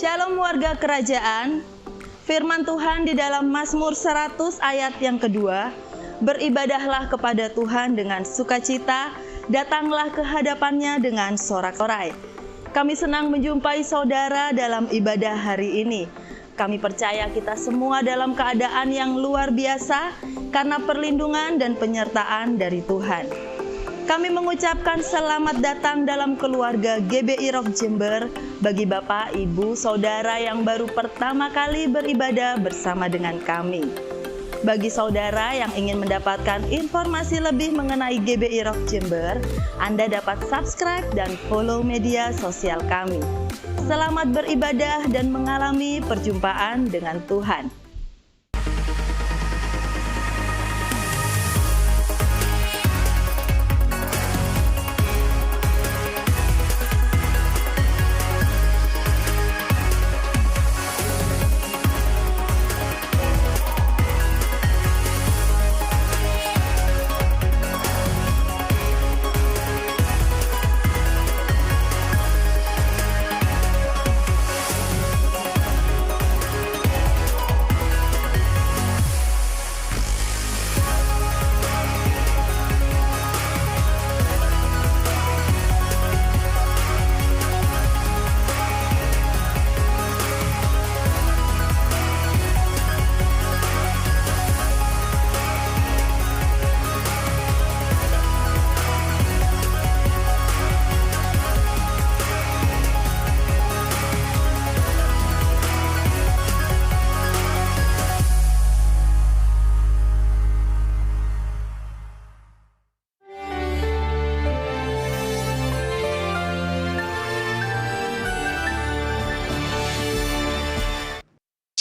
Shalom warga kerajaan, firman Tuhan di dalam Mazmur 100 ayat yang kedua, beribadahlah kepada Tuhan dengan sukacita, datanglah ke hadapannya dengan sorak-sorai. Kami senang menjumpai saudara dalam ibadah hari ini. Kami percaya kita semua dalam keadaan yang luar biasa karena perlindungan dan penyertaan dari Tuhan. Kami mengucapkan selamat datang dalam keluarga GBI Rock Jember bagi Bapak, Ibu, Saudara yang baru pertama kali beribadah bersama dengan kami. Bagi saudara yang ingin mendapatkan informasi lebih mengenai GBI Rock Jember, Anda dapat subscribe dan follow media sosial kami. Selamat beribadah dan mengalami perjumpaan dengan Tuhan.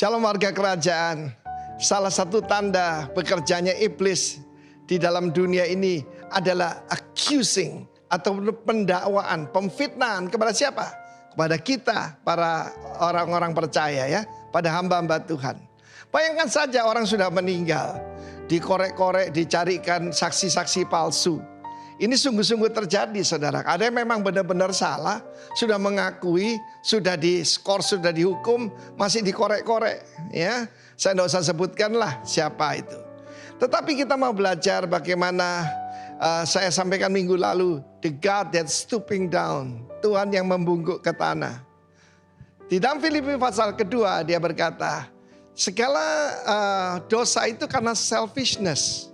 Shalom warga kerajaan. Salah satu tanda bekerjanya iblis di dalam dunia ini adalah accusing atau pendakwaan, pemfitnahan kepada siapa? Kepada kita, para orang-orang percaya ya, pada hamba-hamba Tuhan. Bayangkan saja orang sudah meninggal, dikorek-korek, dicarikan saksi-saksi palsu. Ini sungguh-sungguh terjadi saudara. Ada yang memang benar-benar salah, sudah mengakui, sudah diskor, sudah dihukum, masih dikorek-korek. Ya, saya tidak usah sebutkan lah siapa itu. Tetapi kita mau belajar bagaimana saya sampaikan minggu lalu, the God that stooping down, Tuhan yang membungkuk ke tanah. Di dalam Filipi pasal kedua dia berkata, segala dosa itu karena selfishness.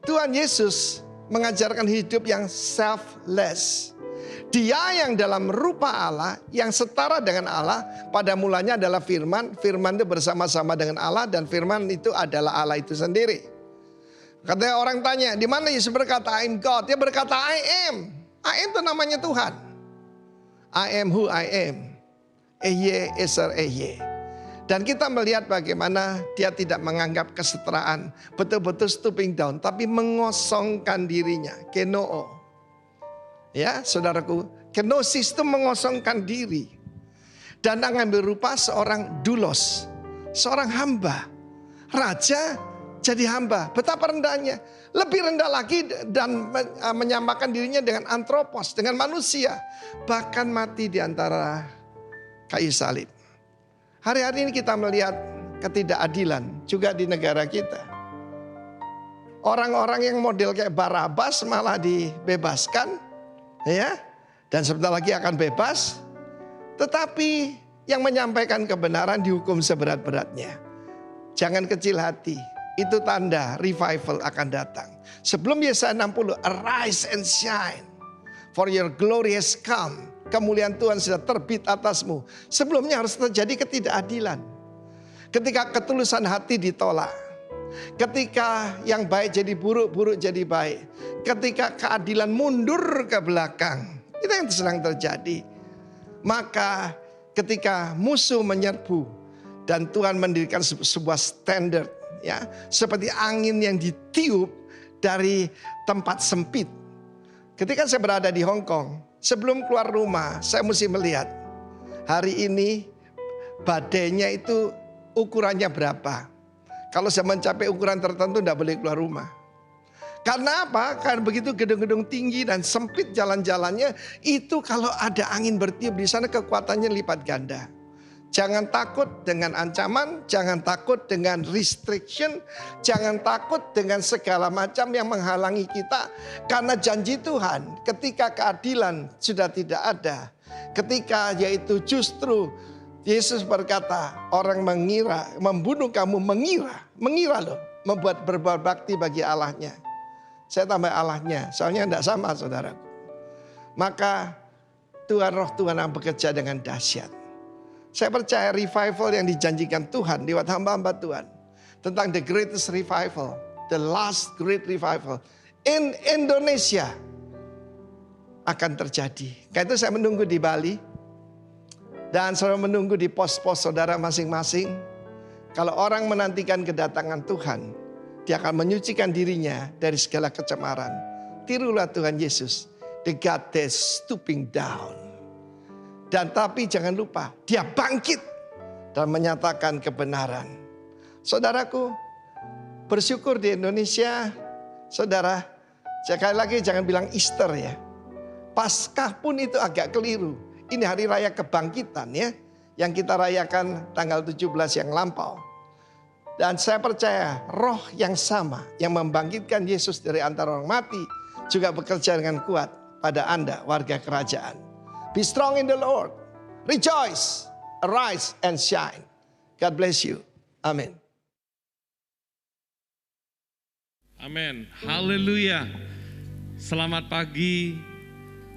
Tuhan Yesus mengajarkan hidup yang selfless. Dia yang dalam rupa Allah, yang setara dengan Allah, pada mulanya adalah firman. Firman itu bersama-sama dengan Allah dan firman itu adalah Allah itu sendiri. Katanya orang tanya, di mana Yesus berkata I am God? Dia berkata I am. I am itu namanya Tuhan. I am who I am. Ehye eser ehye. Dan kita melihat bagaimana dia tidak menganggap kesetaraan, betul-betul stooping down, tapi mengosongkan dirinya, kenoo. Ya, saudaraku, kenosis itu mengosongkan diri. Dan mengambil rupa seorang doulos, seorang hamba. Raja jadi hamba, betapa rendahnya. Lebih rendah lagi dan menyamakan dirinya dengan antropos, dengan manusia. Bahkan mati di antara kayu salib. Hari-hari ini kita melihat ketidakadilan juga di negara kita. Orang-orang yang model kayak Barabas malah dibebaskan, ya, dan sebentar lagi akan bebas. Tetapi yang menyampaikan kebenaran dihukum seberat-beratnya. Jangan kecil hati, itu tanda revival akan datang. Sebelum Yesaya 60, arise and shine, for your glory has come. Kemuliaan Tuhan sudah terbit atasmu. Sebelumnya harus terjadi ketidakadilan. Ketika ketulusan hati ditolak. Ketika yang baik jadi buruk, buruk jadi baik. Ketika keadilan mundur ke belakang. Itu yang sedang terjadi. Maka ketika musuh menyerbu. Dan Tuhan mendirikan sebuah standar. Ya, seperti angin yang ditiup dari tempat sempit. Ketika saya berada di Hong Kong. Sebelum keluar rumah, saya mesti melihat hari ini badainya itu ukurannya berapa. Kalau saya mencapai ukuran tertentu tidak boleh keluar rumah. Karena apa? Karena begitu gedung-gedung tinggi dan sempit jalan-jalannya, itu kalau ada angin bertiup di sana kekuatannya lipat ganda. Jangan takut dengan ancaman, jangan takut dengan restriction, jangan takut dengan segala macam yang menghalangi kita. Karena janji Tuhan ketika keadilan sudah tidak ada, ketika yaitu justru Yesus berkata, orang mengira, membunuh kamu mengira loh, membuat berbuat bakti bagi Allahnya. Saya tambah Allahnya, soalnya tidak sama saudaraku. Maka Tuhan, roh Tuhan yang bekerja dengan dahsyat. Saya percaya revival yang dijanjikan Tuhan lewat hamba-hamba Tuhan. Tentang the greatest revival, the last great revival in Indonesia akan terjadi. Karena itu saya menunggu di Bali. Dan saudara menunggu di pos-pos saudara masing-masing. Kalau orang menantikan kedatangan Tuhan, dia akan menyucikan dirinya dari segala kecemaran. Tirulah Tuhan Yesus, the God that stooping down. Dan tapi jangan lupa, dia bangkit dan menyatakan kebenaran. Saudaraku, bersyukur di Indonesia, saudara, sekali lagi jangan bilang Easter ya. Paskah pun itu agak keliru. Ini hari raya kebangkitan ya, yang kita rayakan tanggal 17 yang lampau. Dan saya percaya roh yang sama yang membangkitkan Yesus dari antara orang mati juga bekerja dengan kuat pada Anda, warga kerajaan. Be strong in the Lord. Rejoice, arise and shine. God bless you. Amin. Amin. Haleluya. Selamat pagi.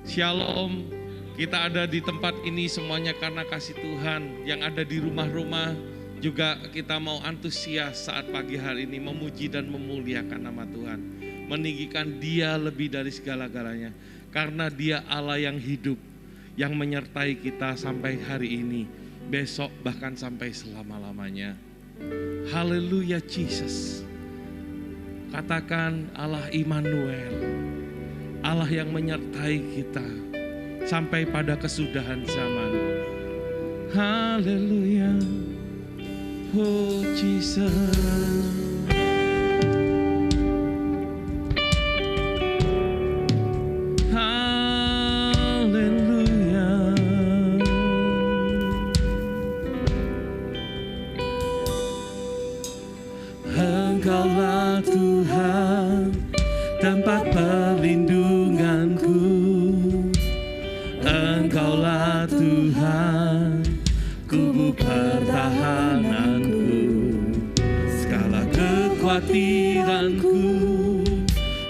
Shalom. Kita ada di tempat ini semuanya karena kasih Tuhan. Yang ada di rumah-rumah juga kita mau antusias saat pagi hari ini memuji dan memuliakan nama Tuhan. Meninggikan Dia lebih dari segala-galanya. Karena Dia Allah yang hidup, yang menyertai kita sampai hari ini, besok bahkan sampai selama-lamanya. Haleluya Jesus. Katakan Allah Immanuel, Allah yang menyertai kita sampai pada kesudahan zaman. Haleluya. Oh Jesus. Engkaulah Tuhan, tempat perlindunganku. Engkaulah Tuhan, kubu pertahananku. Segala kekhawatiranku,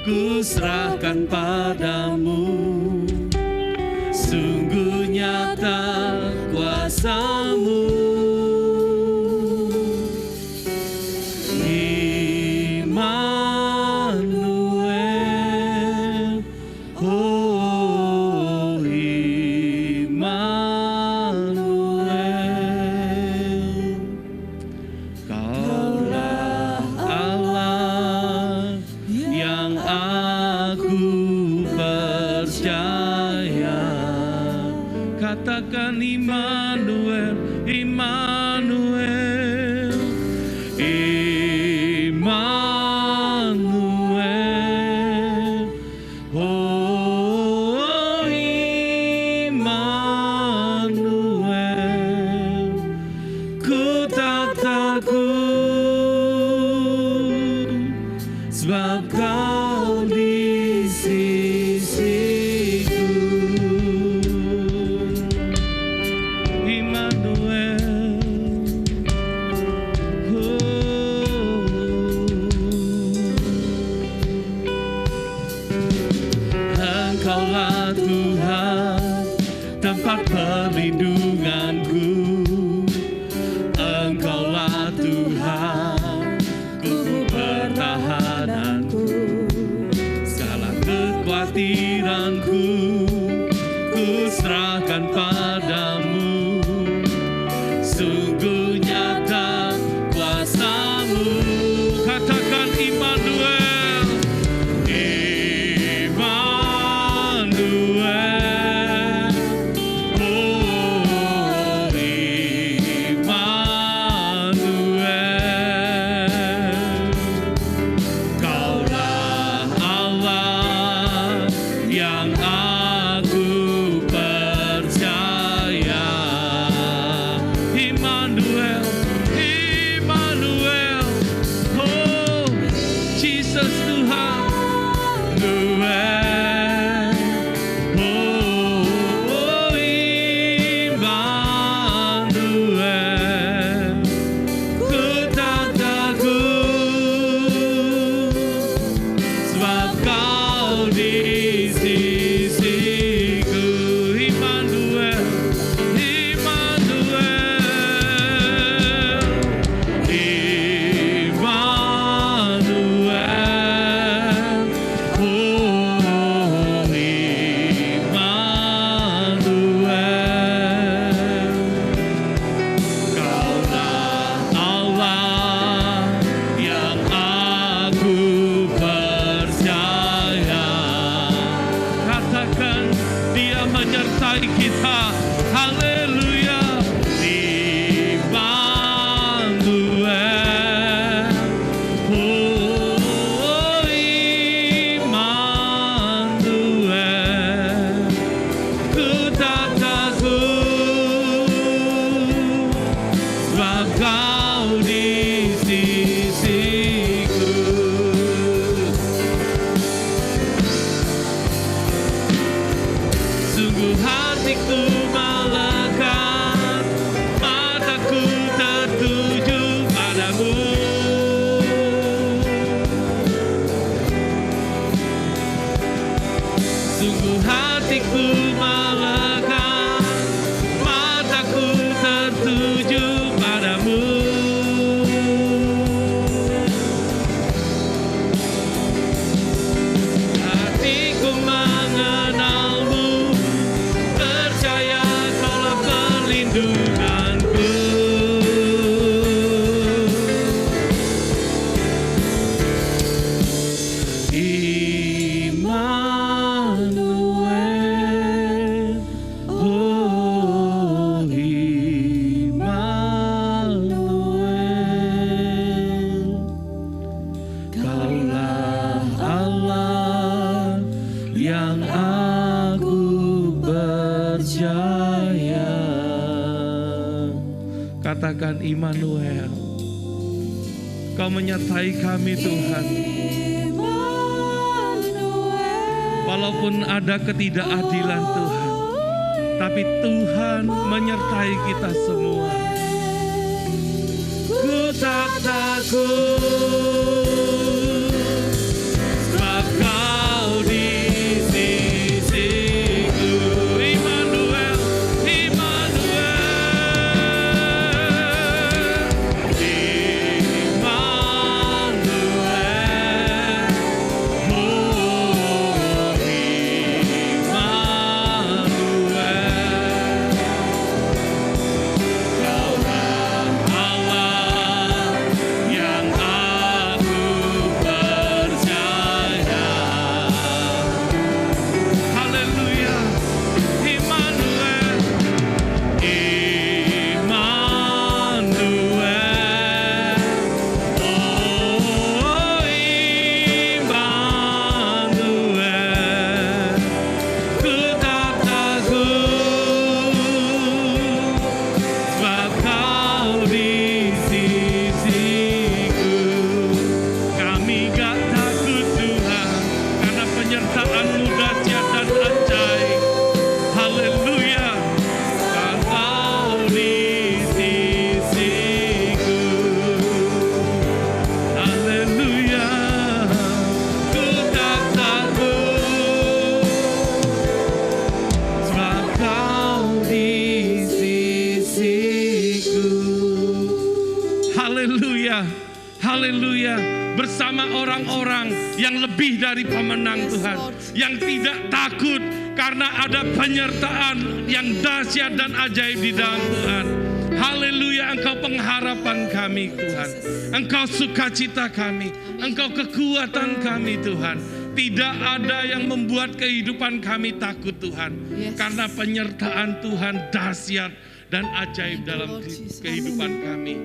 ku serahkan padamu. Sungguh nyata kuasa-Mu. Katakan Immanuel, Immanuel, Immanuel, oh Immanuel, ku tak takut sebab Kau di sisiku. Engkaulah Tuhan, tempat perlindunganku. Engkaulah Tuhan, kubu pertahananku. Segala kekhawatiranku, ku serahkan padamu. Sungguh nyata kuasa-Mu. Katakan Immanuel. Yang aku percaya. menyertai kita. Haleluya. Katakan Immanuel, Kau menyertai kami Tuhan. Walaupun ada ketidakadilan Tuhan, tapi Tuhan menyertai kita semua. Ku tak takut, sebab Kau di sisiku. Immanuel, haleluya, bersama orang-orang yang lebih dari pemenang Tuhan, yang tidak takut karena ada penyertaan yang dahsyat dan ajaib di dalam Tuhan. Haleluya, Engkau pengharapan kami Tuhan, Engkau sukacita kami, Engkau kekuatan kami Tuhan. Tidak ada yang membuat kehidupan kami takut Tuhan, karena penyertaan Tuhan dahsyat dan ajaib dalam kehidupan kami.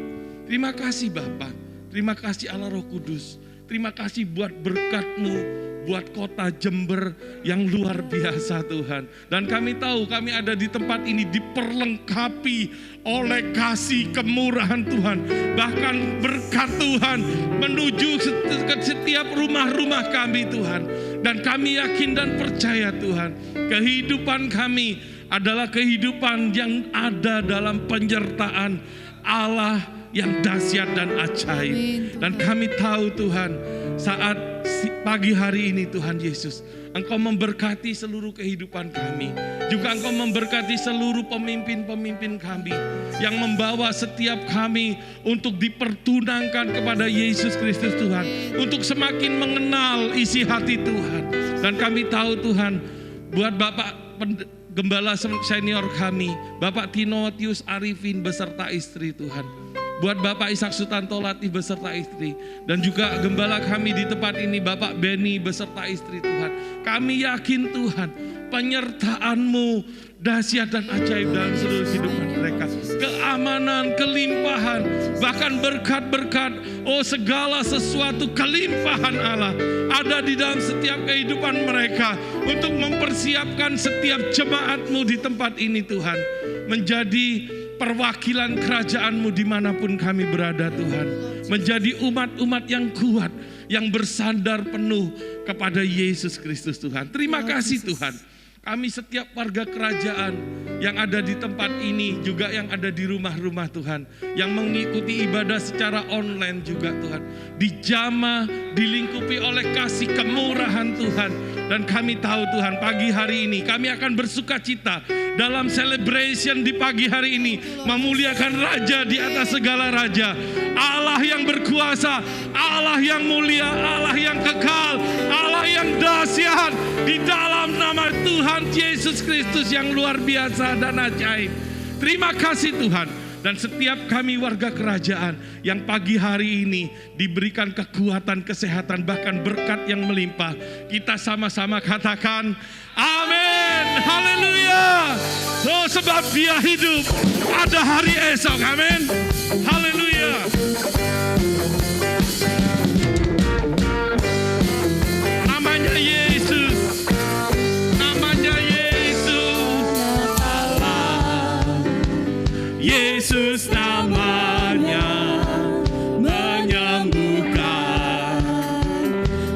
Terima kasih Bapa, terima kasih Allah Roh Kudus, terima kasih buat berkat-Mu, buat kota Jember yang luar biasa Tuhan. Dan kami tahu kami ada di tempat ini diperlengkapi oleh kasih kemurahan Tuhan. Bahkan berkat Tuhan menuju ke setiap rumah-rumah kami Tuhan. Dan kami yakin dan percaya Tuhan, kehidupan kami adalah kehidupan yang ada dalam penyertaan Allah yang dahsyat dan ajaib. Dan kami tahu Tuhan, saat pagi hari ini Tuhan Yesus, Engkau memberkati seluruh kehidupan kami. Juga Engkau memberkati seluruh pemimpin-pemimpin kami yang membawa setiap kami untuk dipertunangkan kepada Yesus Kristus Tuhan, untuk semakin mengenal isi hati Tuhan. Dan kami tahu Tuhan, buat Bapak Gembala senior kami, Bapak Timotius Arifin beserta istri Tuhan, buat Bapak Ishak Sutanto Latif beserta istri, dan juga gembala kami di tempat ini Bapak Beni beserta istri Tuhan. Kami yakin Tuhan, penyertaan-Mu dahsyat dan ajaib dalam seluruh kehidupan mereka. Keamanan, kelimpahan, bahkan berkat-berkat, segala sesuatu kelimpahan Allah ada di dalam setiap kehidupan mereka untuk mempersiapkan setiap jemaat-Mu di tempat ini Tuhan, menjadi perwakilan kerajaan-Mu dimanapun kami berada Tuhan, menjadi umat-umat yang kuat, yang bersandar penuh kepada Yesus Kristus Tuhan. Terima kasih Tuhan. Kami setiap warga kerajaan yang ada di tempat ini, juga yang ada di rumah-rumah Tuhan, yang mengikuti ibadah secara online juga Tuhan, dijamah, dilingkupi oleh kasih kemurahan Tuhan. Dan kami tahu Tuhan, pagi hari ini kami akan bersuka cita dalam celebration di pagi hari ini, memuliakan Raja di atas segala Raja, Allah yang berkuasa, Allah yang mulia, Allah yang kekal, Allah yang dahsyat, di dalam nama Tuhan Yesus Kristus yang luar biasa dan ajaib. Terima kasih Tuhan. Dan setiap kami warga kerajaan yang pagi hari ini diberikan kekuatan, kesehatan, bahkan berkat yang melimpah, kita sama-sama katakan amin, haleluya. Sebab Dia hidup, ada hari esok, amin, haleluya. Namanya Yesus, namanya Yesus, Yesus namanya menyembuhkan,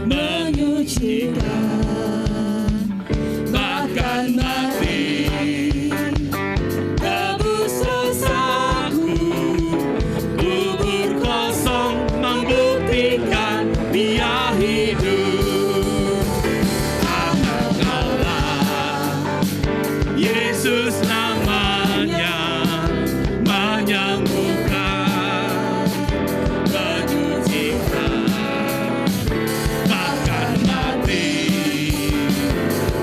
menyucikan, bahkan mati tebus dosaku, kubur kosong membuktikan Dia hidup. Anak Allah, Yesus namanya menyembuhkan, menyucikan, bahkan mati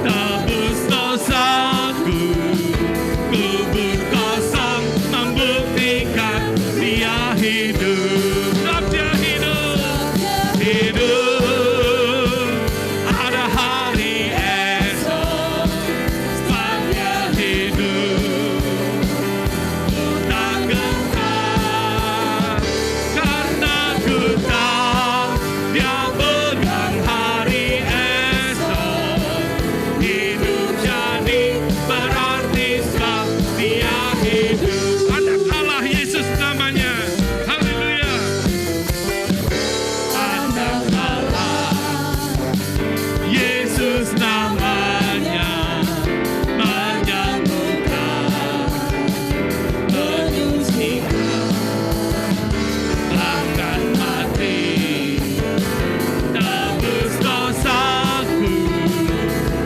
tebus dosaku, kubur kosong membuktikan Dia hidup. Sebab Dia hidup, hidup, ada hari esok. Sebab Dia hidup, tak gentar, karena ku tahu Dia pegang hari esok. Hidup jadi berarti sebab Dia hidup. Anak Allah, Yesus namanya, haleluya. Anak Allah, Yesus namanya menyembuhkan, menyucikan, bahkan mati tebus dosaku,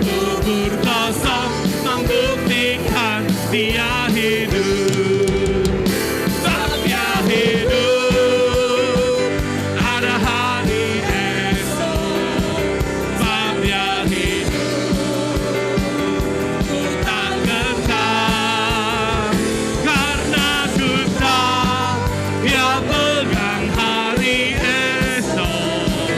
kubur kosong membuktikan Dia hidup. Sebab Dia hidup, ada hari esok. Sebab Dia hidup, ku tak gentar, karena ku tahu Dia pegang hari esok.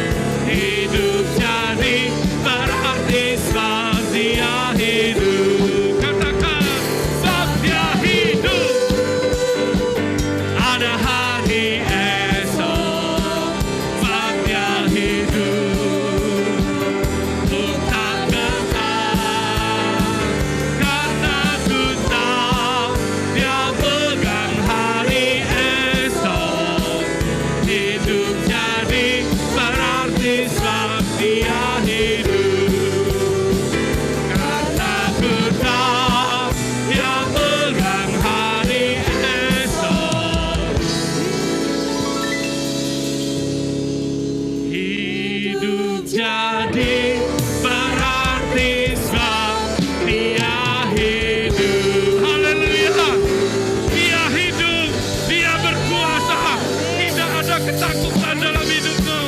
Hidup jadi berarti sebab Dia hidup. Katakan, sebab Dia hidup, ada hari esok. Sebab Dia hidup, ku tak gentar, karena ku tahu Dia pegang hari esok. Hidup jadi berarti sebab Dia hidup, karena ku tahu Dia pegang hari esok. Hidup jadi berarti sebab Dia hidup. Haleluya. Dia hidup, Dia berkuasa. Tidak ada ketakutan dalam hidupmu.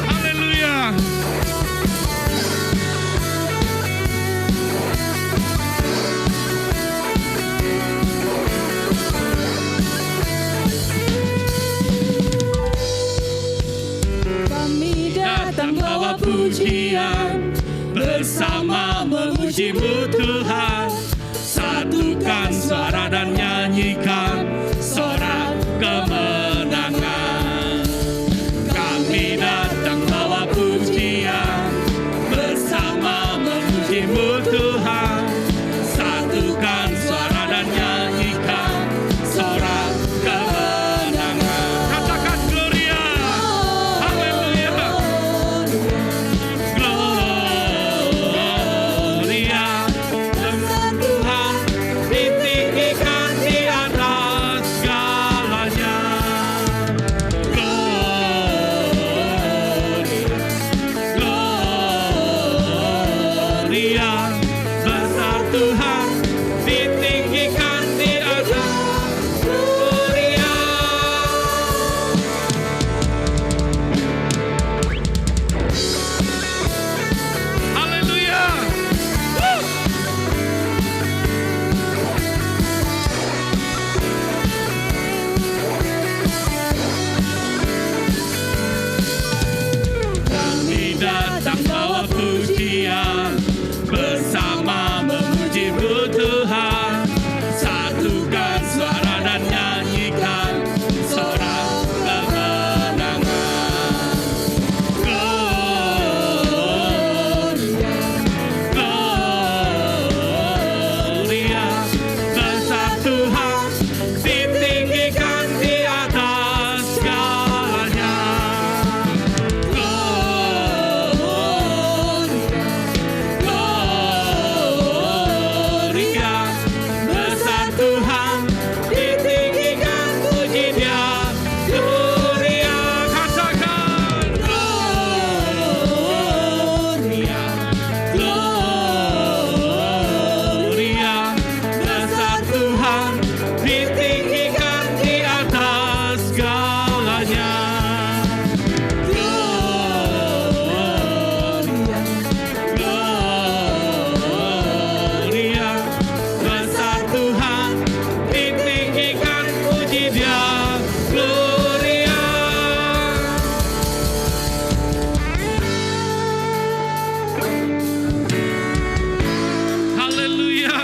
Haleluya. Kami datang bawa pujian bersama bersama memuji-Mu Tuhan. Satukan suara dan nyanyikan sorak kemenangan. Kami datang bawa pujian, bersama memuji-Mu Tuhan. Satukan suara dan nyanyikan sorak kemenangan. Katakan Gloria, haleluya. Gloria, dengan Tuhan ditinggikan di atas segalanya. Gloria, besar Tuhan ditinggikan di atas. Gloria. Haleluya. Kami datang bawa pujian, bersama memuji-Mu Tuhan. Satukan suara dan nyanyikan sorak kemenangan. Gloria, besar Tuhan ditinggikan di atas segalanya. Gloria, besar Tuhan ditinggikan, puji Dia. Gloria, katakan Gloria, Gloria, besar Tuhan ditinggikan di atas segalanya. Gloria, besar Tuhan ditinggikan, puji Dia. Gloria. Haleluya.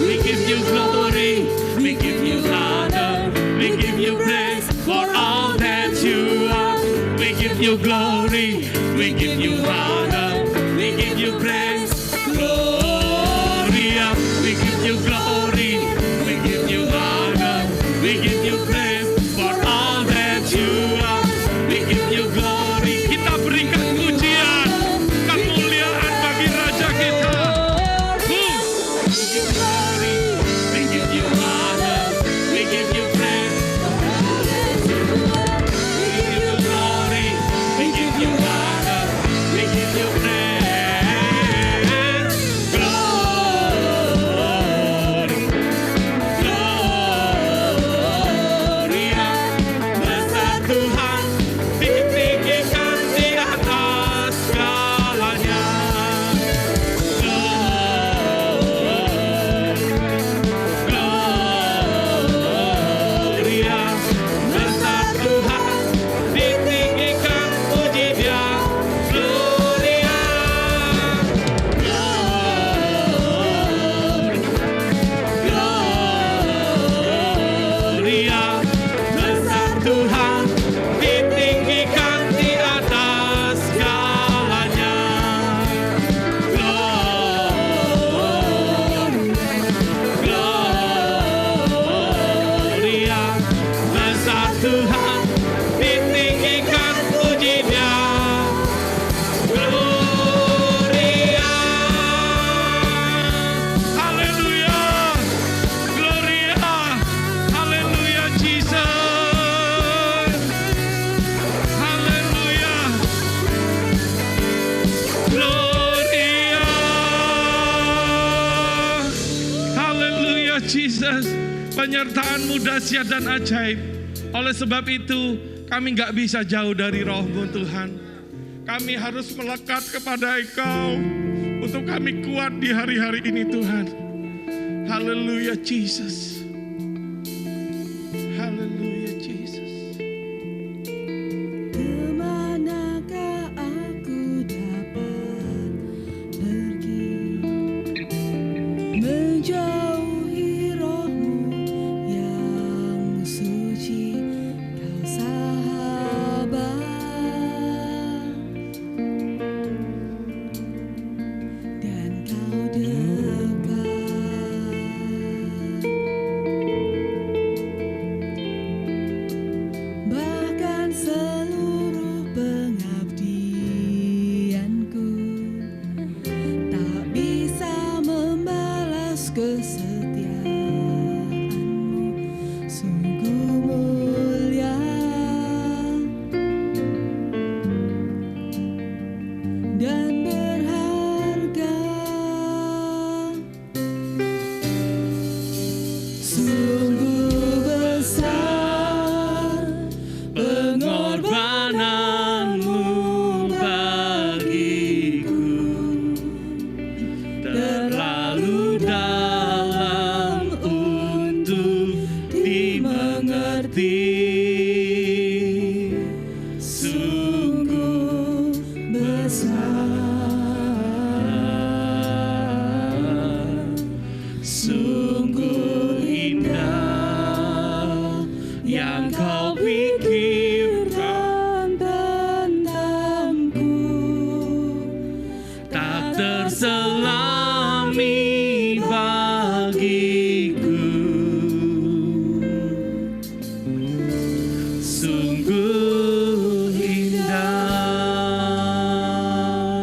We give you glory, we give you honor, we give you praise for all that you are. We give you glory, we give you honor, we give you praise. Gloria, we give you glory, we give you honor, we give you praise for all that you are. We give you glory. Kita berikan pujian, kemuliaan bagi Raja kita. We give you glory, we give you honor, we give you praise. We give you glory, we give you honor, we give you praise. Glory, Gloria, besar Tuhan ditinggikan di atas segalanya. Gloria, besar Tuhan ditinggikan, puji Dia. Gloria, Gloria, besar Tuhan ditinggikan di atas segalanya. Gloria, besar Tuhan ditinggikan, puji Dia. Gloria, haleluya, Gloria, haleluya Jesus, haleluya, Gloria, haleluya Jesus. Penyertaan-Mu dahsyat dan ajaib. Oleh sebab itu, kami nggak bisa jauh dari Roh-Mu Tuhan. Kami harus melekat kepada Engkau untuk kami kuat di hari-hari ini Tuhan. Haleluya Jesus. pikirkan tentangku, tak terselami bagiku. Sungguh indah,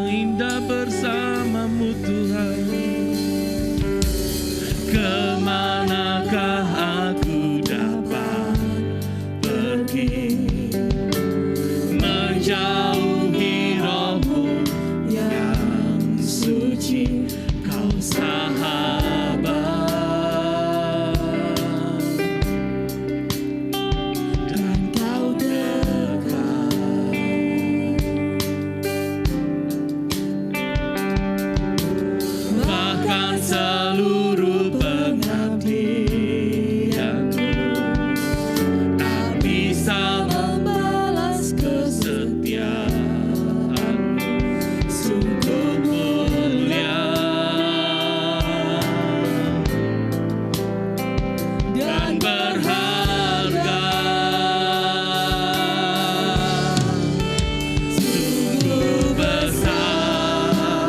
indah bersamamu Tuhan. Kemanakah aku dapat pergi, menjauhi Roh-Mu yang suci, Kau sahabat, dan Kau dekat. Bahkan seluruh pengabdianku tak bisa membalas kesetiaanmu. Sungguh mulia dan berharga. Sungguh besar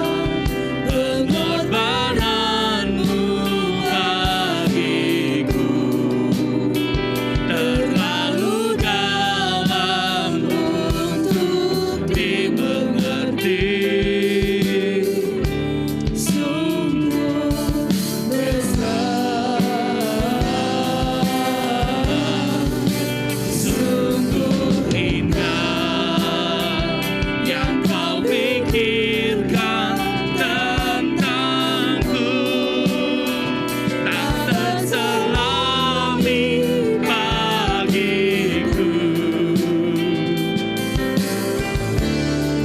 pengorbananmu bagiku, terlalu dalam untuk dimengerti. Sungguh besar, sungguh indah yang Kau pikirkan tentangku, tak terselami bagiku.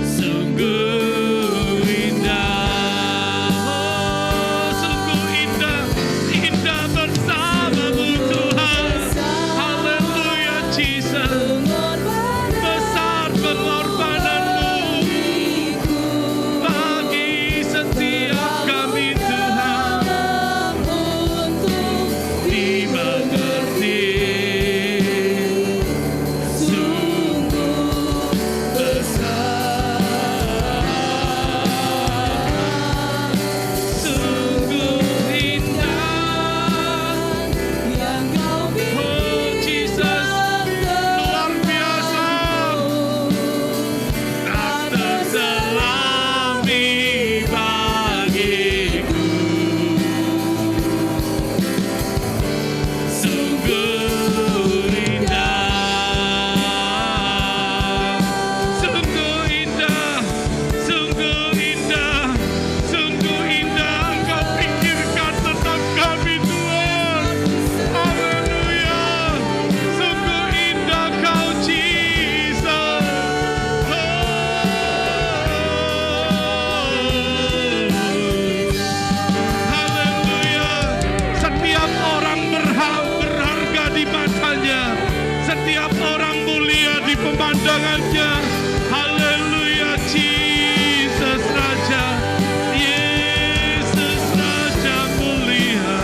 Sungguh indah, oh sungguh indah, indah bersamamu Tuhan. Haleluya Jesus. Besar pengorbananmu bagi setiap kami Tuhan, dimengerti. Sungguh besar, sungguh indah yang Kau pikirkan. Oh Jesus, luar biasa, tak terselami bagiku. Sungguh indah, sungguh indah, sungguh indah, sungguh indah Engkau pikirkan tentang kami Tuhan. Haleluya, sungguh indah Kau Jesus. Haleluya, setiap orang berharga di matanya, setiap orang mulia di pemandangannya. Haleluya, Jesus Raja, Yesus Raja mulia.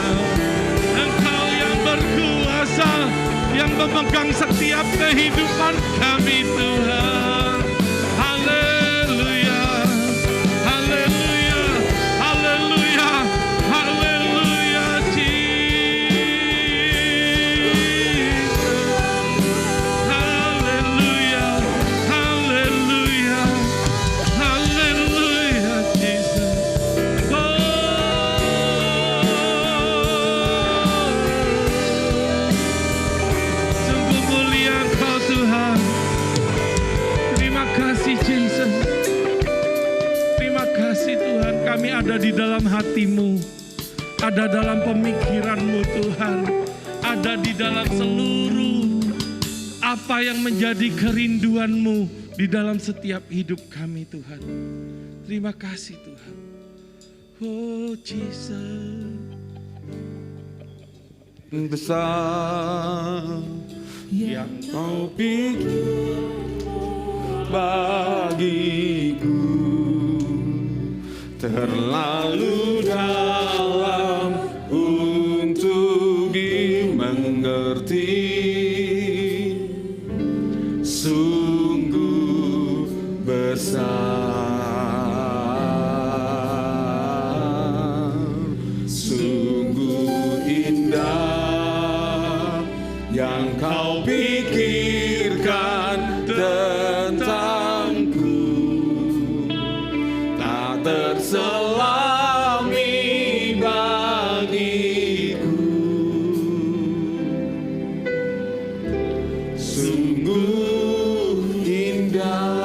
Engkau yang berkuasa, yang memegang setiap kehidupan kami Tuhan. Haleluya, haleluya, haleluya, haleluya Jesus. Haleluya, haleluya, haleluya Jesus. Sungguh mulia Engkau Tuhan. Terima kasih Jesus. Terima kasih Tuhan, kami ada di dalam hati-Mu, ada dalam pemikiran-Mu Tuhan, ada di dalam seluruh apa yang menjadi kerinduan-Mu di dalam setiap hidup kami Tuhan. Terima kasih Tuhan. Oh Jesus. Besar yang Kau pikir bagiku, terlalu dalam untuk dimengerti. sungguh besar, sungguh indah yang kau pikirkan tentangku, tak terselami bagiku. Sungguh indah.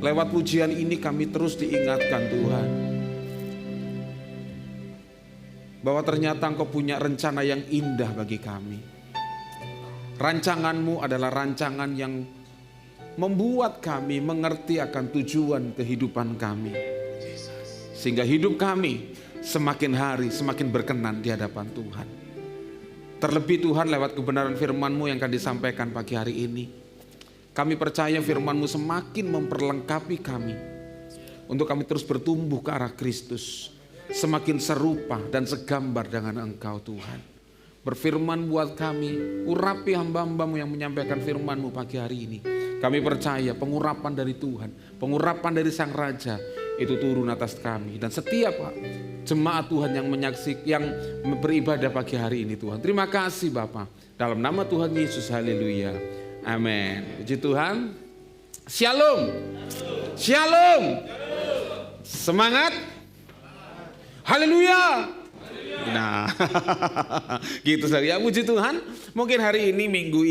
Lewat pujian ini kami terus diingatkan Tuhan, bahwa ternyata Engkau punya rencana yang indah bagi kami. Rancangan-Mu adalah rancangan yang membuat kami mengerti akan tujuan kehidupan kami. Sehingga hidup kami semakin hari semakin berkenan di hadapan Tuhan. Terlebih Tuhan, lewat kebenaran firman-Mu yang akan disampaikan pagi hari ini, kami percaya firman-Mu semakin memperlengkapi kami untuk kami terus bertumbuh ke arah Kristus, semakin serupa dan segambar dengan Engkau Tuhan. Berfirman buat kami, urapi hamba-hamba-Mu yang menyampaikan firman-Mu pagi hari ini. Kami percaya pengurapan dari Tuhan, pengurapan dari Sang Raja itu turun atas kami. Dan setiap jemaat Tuhan yang yang beribadah pagi hari ini Tuhan. Terima kasih Bapa. Dalam nama Tuhan Yesus, haleluya. Amin. Puji Tuhan. Shalom. Shalom. Semangat. Haleluya. Nah, gitu saja. Puji Tuhan. Mungkin hari ini, minggu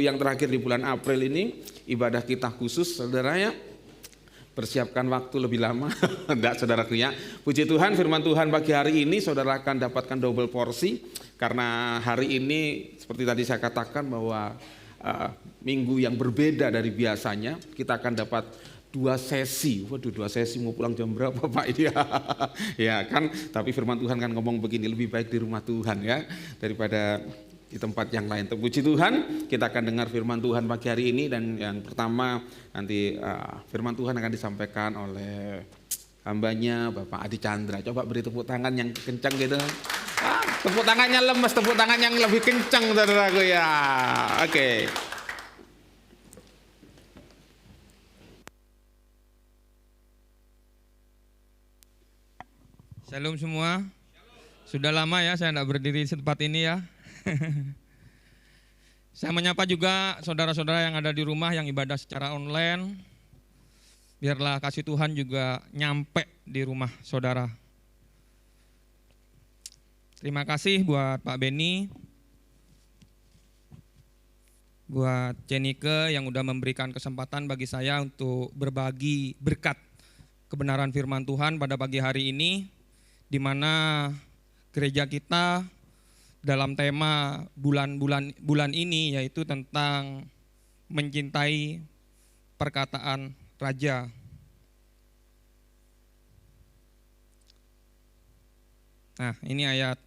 yang terakhir di bulan April ini, ibadah kita khusus, saudara ya. Persiapkan waktu lebih lama, enggak saudaraku ya. Puji Tuhan, firman Tuhan pagi hari ini saudara akan dapatkan double porsi. Karena hari ini seperti tadi saya katakan bahwa minggu yang berbeda dari biasanya, kita akan dapat 2 sesi. Waduh, 2 sesi mau pulang jam berapa Pak ini ya? Ya kan, tapi firman Tuhan kan ngomong begini, lebih baik di rumah Tuhan ya daripada di tempat yang lain. Terpuji Tuhan, kita akan dengar firman Tuhan pagi hari ini. Dan yang pertama nanti firman Tuhan akan disampaikan oleh hambanya Bapak Adi Chandra. Coba beri tepuk tangan yang kencang gitu. Tepuk tangannya lemes, tepuk tangan yang lebih kencang saudaraku ya. Oke. Shalom semua. Sudah lama ya saya tidak berdiri di tempat ini ya. Saya menyapa juga saudara-saudara yang ada di rumah yang ibadah secara online. Biarlah kasih Tuhan juga nyampe di rumah saudara. Terima kasih buat Pak Beni, buat Cenike yang udah memberikan kesempatan bagi saya untuk berbagi berkat kebenaran firman Tuhan pada pagi hari ini, di mana gereja kita dalam tema bulan ini yaitu tentang mencintai perkataan raja. Nah, ini ayat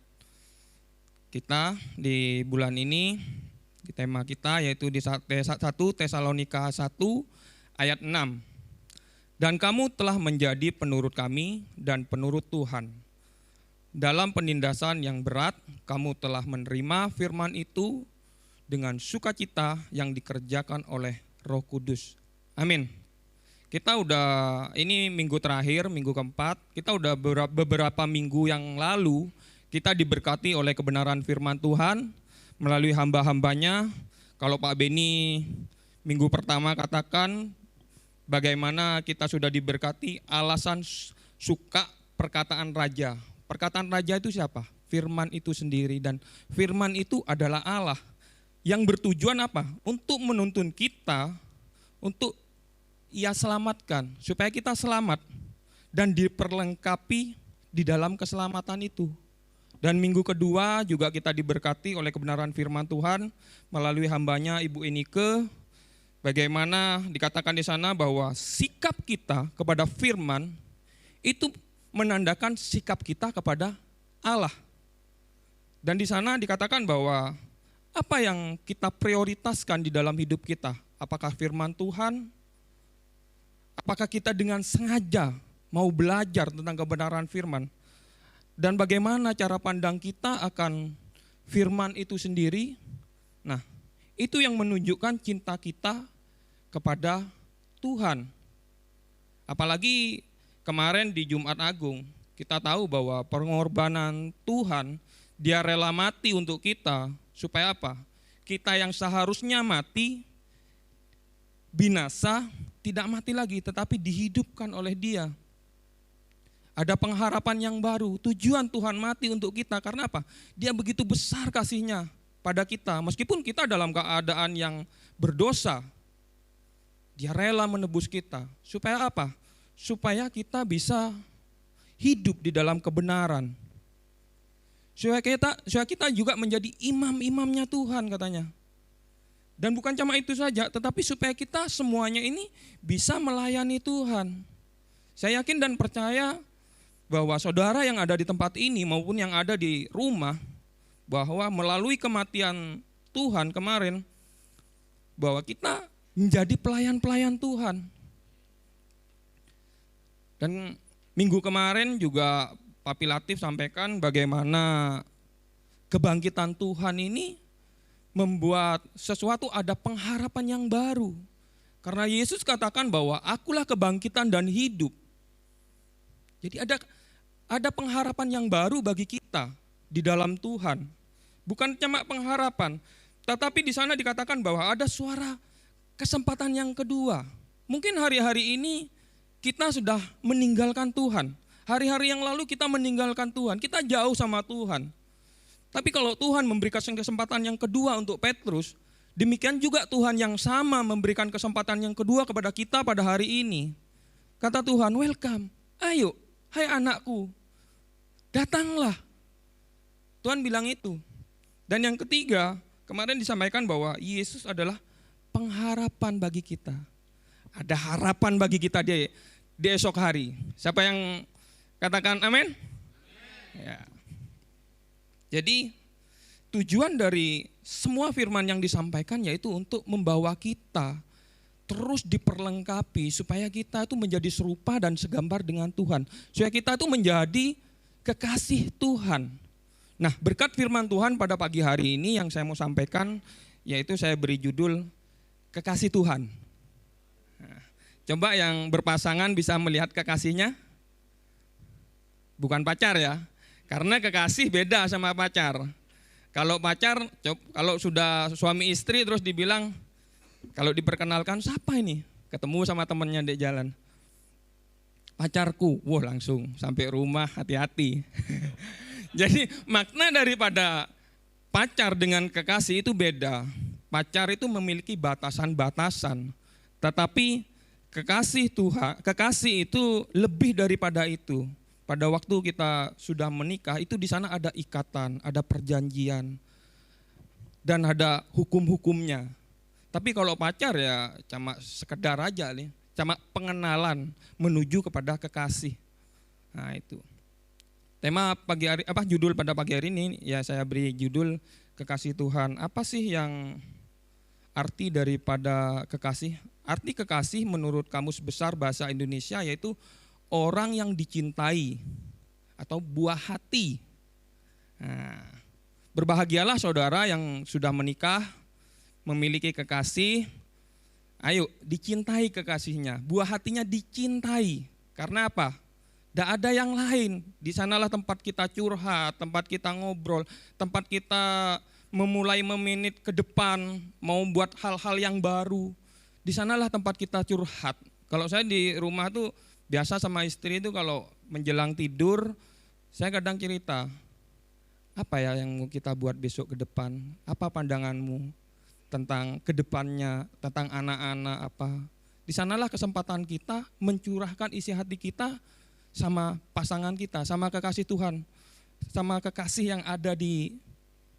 kita di bulan ini, di tema kita yaitu di 1 Tesalonika 1 ayat 6. Dan kamu telah menjadi penurut kami dan penurut Tuhan. Dalam penindasan yang berat, kamu telah menerima firman itu dengan sukacita yang dikerjakan oleh Roh Kudus. Amin. Kita udah, ini minggu terakhir, minggu keempat, kita udah beberapa minggu yang lalu, kita diberkati oleh kebenaran firman Tuhan melalui hamba-hambanya. Kalau Pak Beni minggu pertama katakan bagaimana kita sudah diberkati alasan suka perkataan raja. Perkataan raja itu siapa? Firman itu sendiri, dan firman itu adalah Allah yang bertujuan apa? Untuk menuntun kita, untuk Ia selamatkan, supaya kita selamat dan diperlengkapi di dalam keselamatan itu. Dan minggu kedua juga kita diberkati oleh kebenaran firman Tuhan melalui hambanya Ibu Enike. Bagaimana dikatakan di sana bahwa sikap kita kepada firman itu menandakan sikap kita kepada Allah. Dan di sana dikatakan bahwa apa yang kita prioritaskan di dalam hidup kita? Apakah firman Tuhan? Apakah kita dengan sengaja mau belajar tentang kebenaran firman? Dan bagaimana cara pandang kita akan firman itu sendiri, nah itu yang menunjukkan cinta kita kepada Tuhan. Apalagi kemarin di Jumat Agung, kita tahu bahwa pengorbanan Tuhan, Dia rela mati untuk kita, supaya apa? Kita yang seharusnya mati, binasa, tidak mati lagi, tetapi dihidupkan oleh Dia. Ada pengharapan yang baru, tujuan Tuhan mati untuk kita, karena apa? Dia begitu besar kasih-Nya pada kita, meskipun kita dalam keadaan yang berdosa, Dia rela menebus kita, supaya apa? Supaya kita bisa hidup di dalam kebenaran. Supaya kita juga menjadi imam-imamnya Tuhan katanya. Dan bukan cuma itu saja, tetapi supaya kita semuanya ini bisa melayani Tuhan. Saya yakin dan percaya bahwa saudara yang ada di tempat ini maupun yang ada di rumah, bahwa melalui kematian Tuhan kemarin, bahwa kita menjadi pelayan-pelayan Tuhan. Dan minggu kemarin juga Pak Pilatif sampaikan bagaimana kebangkitan Tuhan ini membuat sesuatu ada pengharapan yang baru. Karena Yesus katakan bahwa akulah kebangkitan dan hidup. Jadi ada pengharapan yang baru bagi kita di dalam Tuhan. Bukan cuma pengharapan, tetapi di sana dikatakan bahwa ada suara kesempatan yang kedua. Mungkin hari-hari ini kita sudah meninggalkan Tuhan. Hari-hari yang lalu kita meninggalkan Tuhan, kita jauh sama Tuhan. Tapi kalau Tuhan memberikan kesempatan yang kedua untuk Petrus, demikian juga Tuhan yang sama memberikan kesempatan yang kedua kepada kita pada hari ini. Kata Tuhan, welcome, ayo, hai anakku, datanglah. Tuhan bilang itu. Dan yang ketiga, kemarin disampaikan bahwa Yesus adalah pengharapan bagi kita. Ada harapan bagi kita di esok hari. Siapa yang katakan amin? Ya. Jadi tujuan dari semua firman yang disampaikan yaitu untuk membawa kita terus diperlengkapi supaya kita itu menjadi serupa dan segambar dengan Tuhan. Supaya kita itu menjadi kekasih Tuhan. Nah, berkat firman Tuhan pada pagi hari ini yang saya mau sampaikan yaitu saya beri judul Kekasih Tuhan. Nah, coba yang berpasangan bisa melihat kekasihnya. Bukan pacar ya. Karena kekasih beda sama pacar. Kalau pacar, kalau sudah suami istri terus dibilang, kalau diperkenalkan siapa ini? Ketemu sama temannya di jalan. Pacarku, wah langsung sampai rumah hati-hati. Jadi makna daripada pacar dengan kekasih itu beda. Pacar itu memiliki batasan-batasan. Tetapi kekasih itu lebih daripada itu. Pada waktu kita sudah menikah, itu di sana ada ikatan, ada perjanjian, dan ada hukum-hukumnya. Tapi kalau pacar ya cuma sekedar aja nih, cuma pengenalan menuju kepada kekasih. Nah itu. Tema pagi hari, judul pada pagi hari ini ya saya beri judul Kekasih Tuhan. Apa sih yang arti daripada kekasih? Arti kekasih menurut Kamus Besar Bahasa Indonesia yaitu orang yang dicintai atau buah hati. Nah, berbahagialah saudara yang sudah menikah, memiliki kekasih. Ayo dicintai kekasihnya, buah hatinya dicintai. Karena apa? Tidak ada yang lain. Di sanalah tempat kita curhat, tempat kita ngobrol, tempat kita memulai meminit ke depan, mau buat hal-hal yang baru. Di sanalah tempat kita curhat. Kalau saya di rumah tuh biasa sama istri itu kalau menjelang tidur, saya kadang cerita, apa ya yang kita buat besok ke depan, apa pandanganmu tentang kedepannya, tentang anak-anak apa. Di sanalah kesempatan kita mencurahkan isi hati kita sama pasangan kita, sama kekasih Tuhan, sama kekasih yang ada di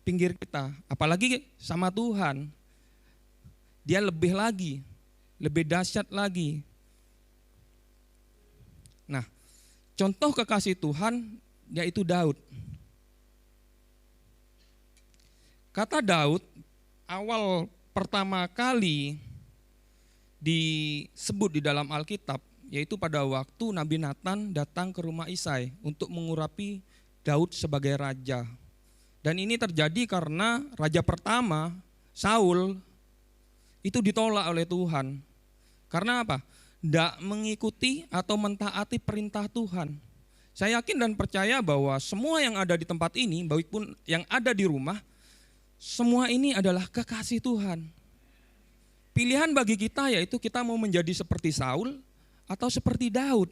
pinggir kita, apalagi sama Tuhan. Dia lebih lagi, lebih dahsyat lagi. Nah, contoh kekasih Tuhan yaitu Daud. Kata Daud awal pertama kali disebut di dalam Alkitab yaitu pada waktu Nabi Nathan datang ke rumah Isai untuk mengurapi Daud sebagai raja. Dan ini terjadi karena raja pertama, Saul, itu ditolak oleh Tuhan. Karena apa? Tidak mengikuti atau mentaati perintah Tuhan. Saya yakin dan percaya bahwa semua yang ada di tempat ini, baik pun yang ada di rumah, semua ini adalah kekasih Tuhan. Pilihan bagi kita yaitu kita mau menjadi seperti Saul atau seperti Daud.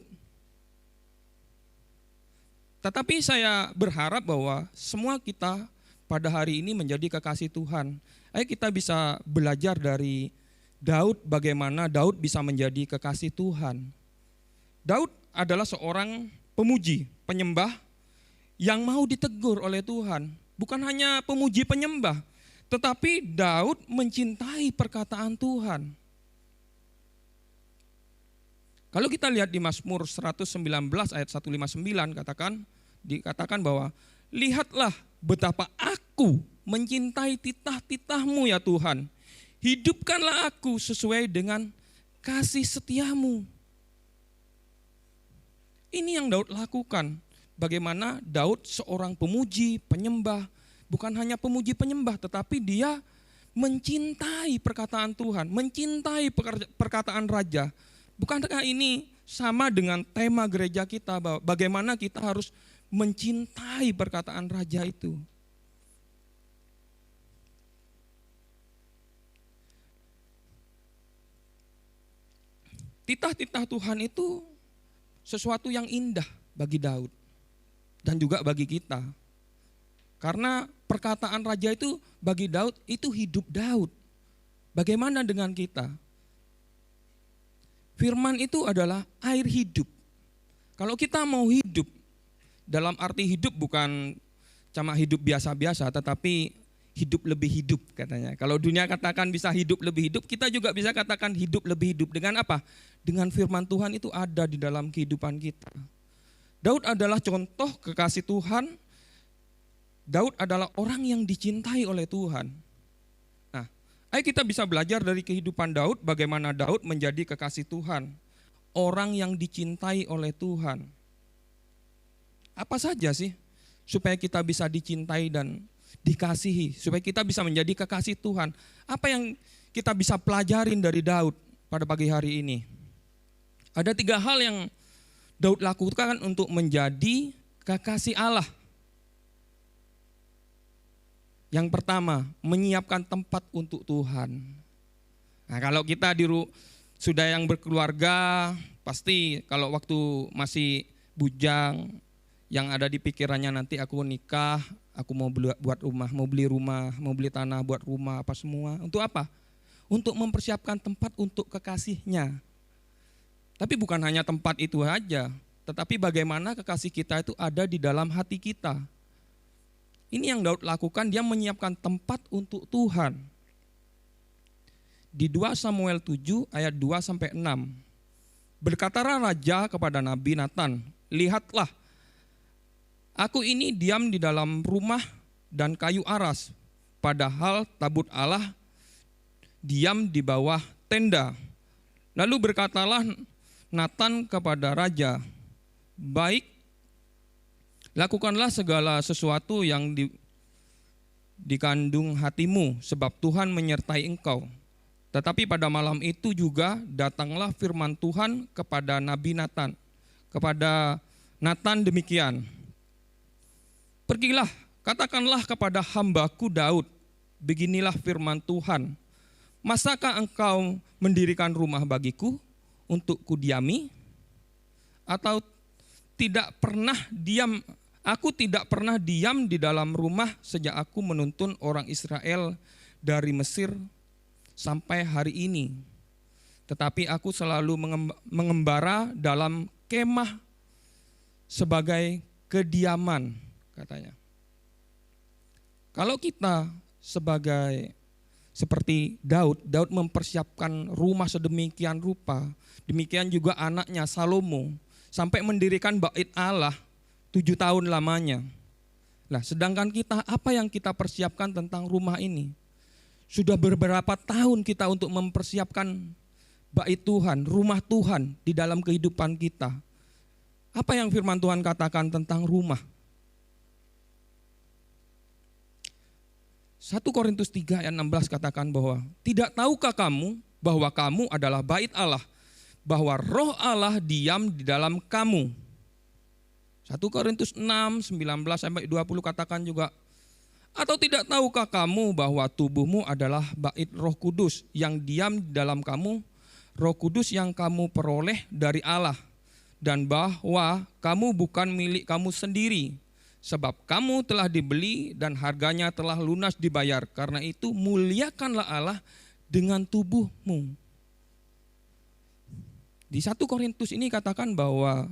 Tetapi saya berharap bahwa semua kita pada hari ini menjadi kekasih Tuhan. Ayo kita bisa belajar dari Daud, bagaimana Daud bisa menjadi kekasih Tuhan. Daud adalah seorang pemuji, penyembah yang mau ditegur oleh Tuhan. Bukan hanya pemuji penyembah, tetapi Daud mencintai perkataan Tuhan. Kalau kita lihat di Mazmur 119 ayat 159 dikatakan bahwa lihatlah betapa aku mencintai titah-titahmu ya Tuhan. Hidupkanlah aku sesuai dengan kasih setiamu. Ini yang Daud lakukan. Bagaimana Daud seorang pemuji, penyembah. Bukan hanya pemuji penyembah, tetapi dia mencintai perkataan Tuhan, mencintai perkataan Raja. Bukankah ini sama dengan tema gereja kita, bahwa bagaimana kita harus mencintai perkataan Raja itu. Titah-titah Tuhan itu sesuatu yang indah bagi Daud dan juga bagi kita. Karena perkataan Raja itu bagi Daud itu hidup Daud. Bagaimana dengan kita? Firman itu adalah air hidup. Kalau kita mau hidup, dalam arti hidup bukan cuma hidup biasa-biasa, tetapi hidup lebih hidup katanya. Kalau dunia katakan bisa hidup lebih hidup, kita juga bisa katakan hidup lebih hidup. Dengan apa? Dengan firman Tuhan itu ada di dalam kehidupan kita. Daud adalah contoh kekasih Tuhan. Daud adalah orang yang dicintai oleh Tuhan. Nah, ayo kita bisa belajar dari kehidupan Daud, bagaimana Daud menjadi kekasih Tuhan. Orang yang dicintai oleh Tuhan. Apa saja sih supaya kita bisa dicintai dan dikasihi, supaya kita bisa menjadi kekasih Tuhan? Apa yang kita bisa pelajarin dari Daud pada pagi hari ini? Ada 3 hal yang Daud lakukan untuk menjadi kekasih Allah. Yang pertama, menyiapkan tempat untuk Tuhan. Nah, kalau kita sudah yang berkeluarga, pasti kalau waktu masih bujang, yang ada di pikirannya nanti aku nikah, aku mau buat rumah, mau beli rumah, mau beli tanah buat rumah, apa semua. Untuk apa? Untuk mempersiapkan tempat untuk kekasihnya. Tapi bukan hanya tempat itu aja, tetapi bagaimana kekasih kita itu ada di dalam hati kita. Ini yang Daud lakukan, dia menyiapkan tempat untuk Tuhan. Di 2 Samuel 7 ayat 2-6. Berkatalah raja kepada Nabi Natan, lihatlah, aku ini diam di dalam rumah dan kayu aras, padahal tabut Allah diam di bawah tenda. Lalu berkatalah Natan kepada raja, baik, lakukanlah segala sesuatu yang dikandung hatimu, sebab Tuhan menyertai engkau. Tetapi pada malam itu juga datanglah firman Tuhan kepada Nabi Natan. Kepada Natan demikian, pergilah, katakanlah kepada hambaku Daud, beginilah firman Tuhan, masakah engkau mendirikan rumah bagiku untuk kudiami? Atau tidak pernah diam, aku tidak pernah diam di dalam rumah sejak aku menuntun orang Israel dari Mesir sampai hari ini. Tetapi aku selalu mengembara dalam kemah sebagai kediaman, katanya. Kalau kita seperti Daud mempersiapkan rumah sedemikian rupa, demikian juga anaknya Salomo, sampai mendirikan bait Allah 7 tahun lamanya. Nah, sedangkan kita, apa yang kita persiapkan tentang rumah ini? Sudah beberapa tahun kita untuk mempersiapkan bait Tuhan, rumah Tuhan di dalam kehidupan kita. Apa yang firman Tuhan katakan tentang rumah? 1 Korintus 3 ayat 16 katakan bahwa tidak tahukah kamu bahwa kamu adalah bait Allah, bahwa roh Allah diam di dalam kamu. 1 Korintus 6, 19-20 katakan juga, atau tidak tahukah kamu bahwa tubuhmu adalah bait Roh Kudus yang diam di dalam kamu, Roh Kudus yang kamu peroleh dari Allah, dan bahwa kamu bukan milik kamu sendiri, sebab kamu telah dibeli dan harganya telah lunas dibayar. Karena itu muliakanlah Allah dengan tubuhmu. Di 1 Korintus ini katakan bahwa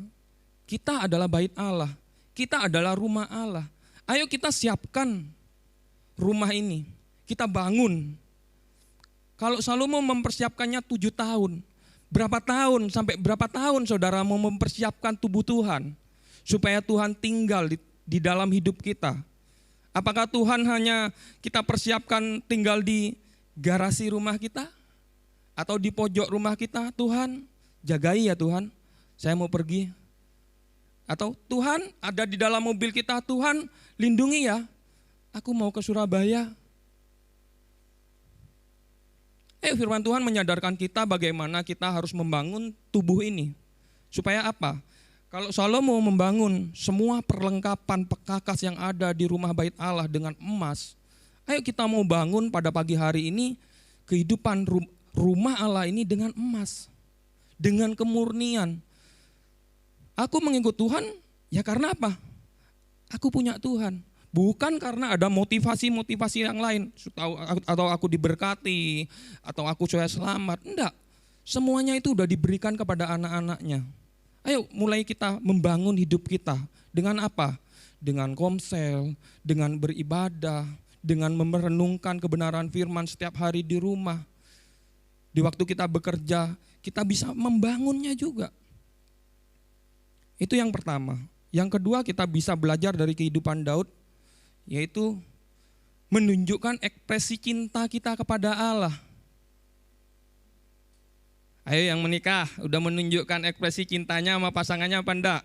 kita adalah bait Allah, kita adalah rumah Allah. Ayo kita siapkan rumah ini, kita bangun. Kalau Salomo mempersiapkannya 7 tahun, berapa tahun sampai berapa tahun saudara mau mempersiapkan tubuh Tuhan supaya Tuhan tinggal di dalam hidup kita? Apakah Tuhan hanya kita persiapkan tinggal di garasi rumah kita atau di pojok rumah kita? Tuhan, jagai ya Tuhan, saya mau pergi. Atau Tuhan ada di dalam mobil kita, Tuhan lindungi ya, aku mau ke Surabaya. Firman Tuhan menyadarkan kita bagaimana kita harus membangun tubuh ini. Supaya apa? Kalau Salomo membangun semua perlengkapan pekakas yang ada di rumah bait Allah dengan emas, ayo kita mau bangun pada pagi hari ini kehidupan rumah Allah ini dengan emas, dengan kemurnian. Aku mengikut Tuhan ya karena apa? Aku punya Tuhan. Bukan karena ada motivasi-motivasi yang lain. Atau aku diberkati, atau aku supaya selamat. Enggak, semuanya itu udah diberikan kepada anak-anaknya. Ayo mulai kita membangun hidup kita. Dengan apa? Dengan komsel, dengan beribadah, dengan merenungkan kebenaran firman setiap hari di rumah. Di waktu kita bekerja, kita bisa membangunnya juga. Itu yang pertama. Yang kedua, kita bisa belajar dari kehidupan Daud, yaitu menunjukkan ekspresi cinta kita kepada Allah. Ayo yang menikah, udah menunjukkan ekspresi cintanya sama pasangannya apa enggak?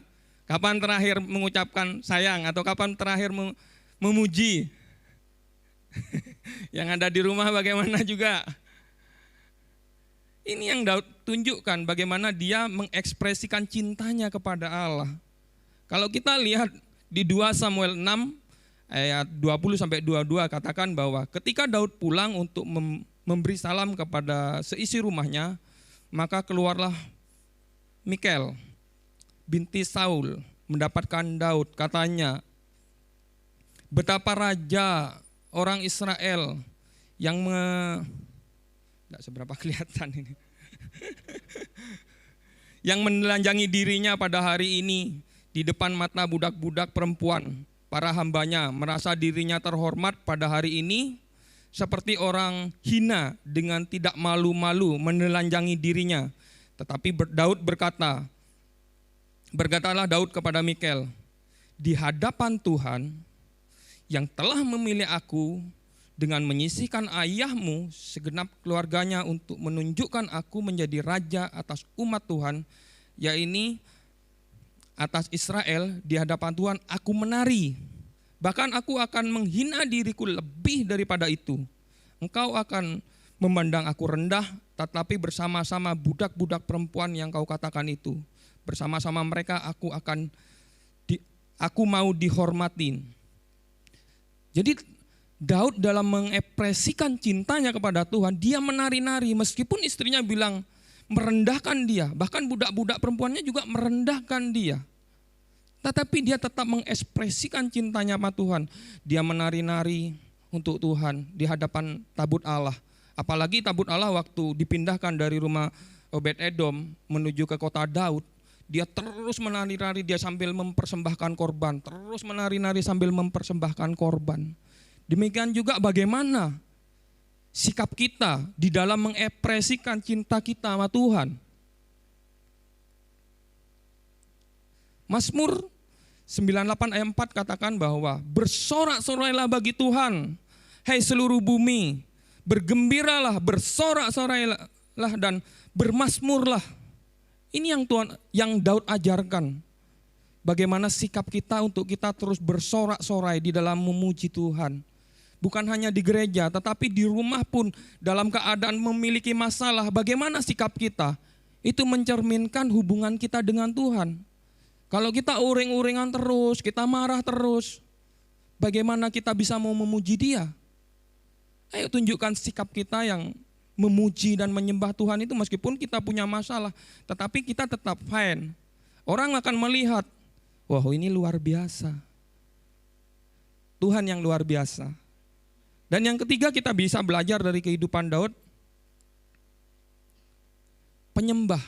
Kapan terakhir mengucapkan sayang atau kapan terakhir memuji? Yang ada di rumah bagaimana juga? Ini yang Daud tunjukkan bagaimana dia mengekspresikan cintanya kepada Allah. Kalau kita lihat di 2 Samuel 6 ayat 20-22 katakan bahwa ketika Daud pulang untuk memberi salam kepada seisi rumahnya, maka keluarlah Mikal binti Saul mendapatkan Daud. Katanya, betapa raja orang Israel yang tidak seberapa kelihatan ini. Yang menelanjangi dirinya pada hari ini di depan mata budak-budak perempuan, para hambanya merasa dirinya terhormat pada hari ini seperti orang hina dengan tidak malu-malu menelanjangi dirinya. Tetapi Daud berkatalah Daud kepada Mikal, di hadapan Tuhan yang telah memilih aku dengan menyisihkan ayahmu segenap keluarganya untuk menunjukkan aku menjadi raja atas umat Tuhan, yaitu atas Israel, di hadapan Tuhan aku menari. Bahkan aku akan menghina diriku lebih daripada itu. Engkau akan memandang aku rendah, tetapi bersama-sama budak-budak perempuan yang kau katakan itu, bersama-sama mereka aku mau dihormatin. Jadi Daud dalam mengekspresikan cintanya kepada Tuhan, dia menari-nari meskipun istrinya bilang merendahkan dia, bahkan budak-budak perempuannya juga merendahkan dia. Tetapi dia tetap mengekspresikan cintanya sama Tuhan. Dia menari-nari untuk Tuhan di hadapan tabut Allah. Apalagi tabut Allah waktu dipindahkan dari rumah Obed-Edom menuju ke kota Daud, dia terus menari-nari, dia sambil mempersembahkan korban, terus menari-nari sambil mempersembahkan korban. Demikian juga bagaimana sikap kita di dalam mengekspresikan cinta kita sama Tuhan. Mazmur 98 ayat 4 katakan bahwa bersorak-sorailah bagi Tuhan, hai seluruh bumi, bergembiralah, bersorak-sorailah dan bermazmurlah. Ini yang Daud ajarkan. Bagaimana sikap kita untuk kita terus bersorak-sorai di dalam memuji Tuhan. Bukan hanya di gereja, tetapi di rumah pun dalam keadaan memiliki masalah, bagaimana sikap kita? Itu mencerminkan hubungan kita dengan Tuhan. Kalau kita uring-uringan terus, kita marah terus, bagaimana kita bisa mau memuji Dia? Ayo tunjukkan sikap kita yang memuji dan menyembah Tuhan itu meskipun kita punya masalah, tetapi kita tetap fine. Orang akan melihat, wah ini luar biasa. Tuhan yang luar biasa. Dan yang ketiga kita bisa belajar dari kehidupan Daud. Penyembah.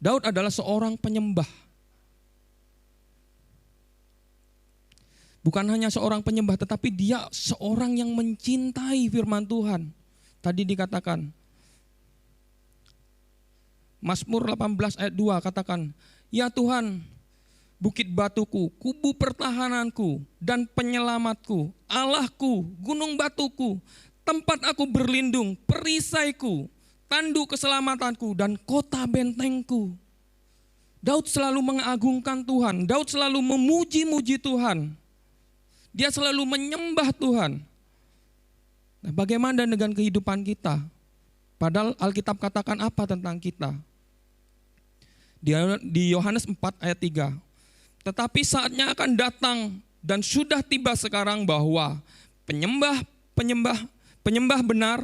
Daud adalah seorang penyembah. Bukan hanya seorang penyembah, tetapi dia seorang yang mencintai firman Tuhan. Tadi dikatakan, Mazmur 18 ayat 2 katakan, ya Tuhan, bukit batuku, kubu pertahananku, dan penyelamatku, Allahku, gunung batuku, tempat aku berlindung, perisaiku, tanduk keselamatanku, dan kota bentengku. Daud selalu mengagungkan Tuhan, Daud selalu memuji-muji Tuhan. Dia selalu menyembah Tuhan. Nah, bagaimana dengan kehidupan kita? Padahal Alkitab katakan apa tentang kita? Di Yohanes 4 ayat 3. Tetapi saatnya akan datang dan sudah tiba sekarang bahwa penyembah benar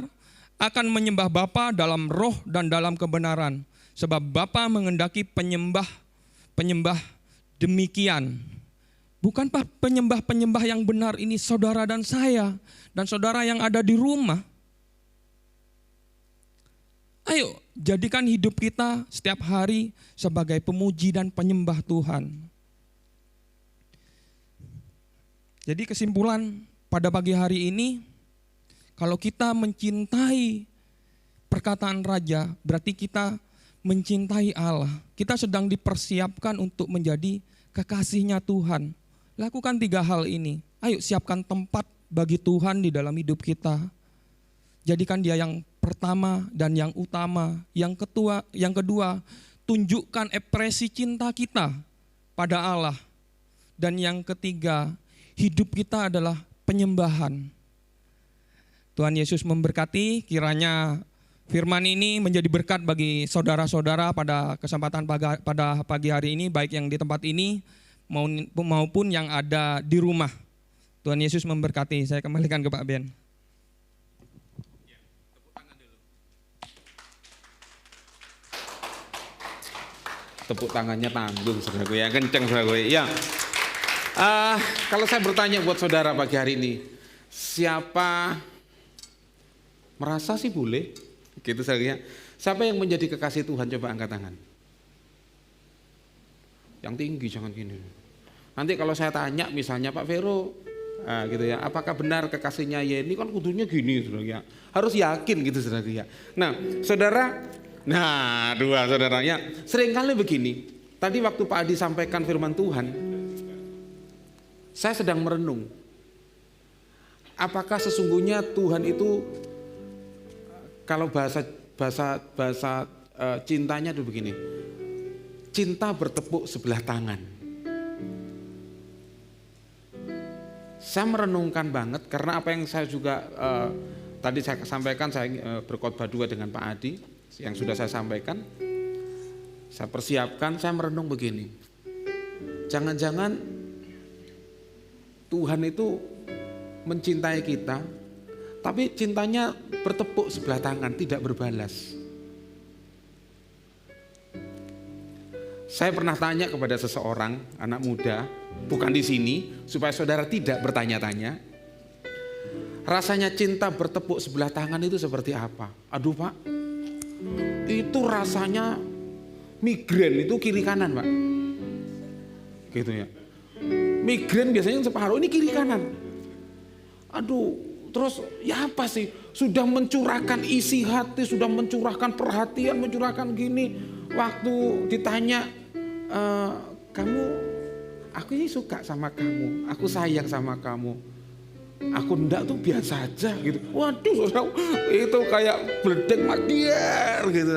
akan menyembah Bapa dalam roh dan dalam kebenaran. Sebab Bapa mengendaki penyembah demikian. Bukankah penyembah yang benar ini saudara dan saya dan saudara yang ada di rumah? Ayo jadikan hidup kita setiap hari sebagai pemuji dan penyembah Tuhan. Jadi kesimpulan pada pagi hari ini, kalau kita mencintai perkataan Raja, berarti kita mencintai Allah. Kita sedang dipersiapkan untuk menjadi kekasihnya Tuhan. Lakukan 3 hal ini. Ayo siapkan tempat bagi Tuhan di dalam hidup kita. Jadikan Dia yang pertama dan yang utama. Yang kedua, tunjukkan ekspresi cinta kita pada Allah. Dan yang ketiga, hidup kita adalah penyembahan. Tuhan Yesus memberkati, kiranya firman ini menjadi berkat bagi saudara-saudara pada kesempatan pada pagi hari ini, baik yang di tempat ini maupun yang ada di rumah. Tuhan Yesus memberkati. Saya kembalikan ke Pak Ben. Tepuk tangannya tanggung, saudaraku ya, kenceng saudaraku ya. Kalau saya bertanya buat saudara pagi hari ini, siapa merasa sih boleh? Gitu saudara ya. Siapa yang menjadi kekasih Tuhan? Coba angkat tangan. Yang tinggi jangan gini. Nanti kalau saya tanya misalnya Pak Vero, gitu ya, apakah benar kekasihnya Yeni? Kan kudunya gini saudara ya. Harus yakin gitu saudara ya. Nah saudara, dua saudaranya seringkali begini. Tadi waktu Pak Adi sampaikan firman Tuhan, saya sedang merenung. Apakah sesungguhnya Tuhan itu, kalau bahasa cintanya itu begini, cinta bertepuk sebelah tangan. Saya merenungkan banget karena apa yang saya juga tadi saya sampaikan, saya berkhotbah 2 dengan Pak Adi yang sudah saya sampaikan. Saya persiapkan, saya merenung begini. Jangan-jangan Tuhan itu mencintai kita, tapi cintanya bertepuk sebelah tangan, tidak berbalas. Saya pernah tanya kepada seseorang, anak muda, bukan di sini, supaya saudara tidak bertanya-tanya. Rasanya cinta bertepuk sebelah tangan itu seperti apa? Aduh Pak, itu rasanya migrain itu kiri kanan Pak. Gitu ya. Migrain biasanya separuh, ini kiri kanan. Aduh, terus ya apa sih? Sudah mencurahkan isi hati, sudah mencurahkan perhatian, mencurahkan gini. Waktu ditanya, aku ini suka sama kamu, aku sayang sama kamu. Aku enggak tuh biasa aja gitu. Waduh, saudara, itu kayak bledek magier gitu.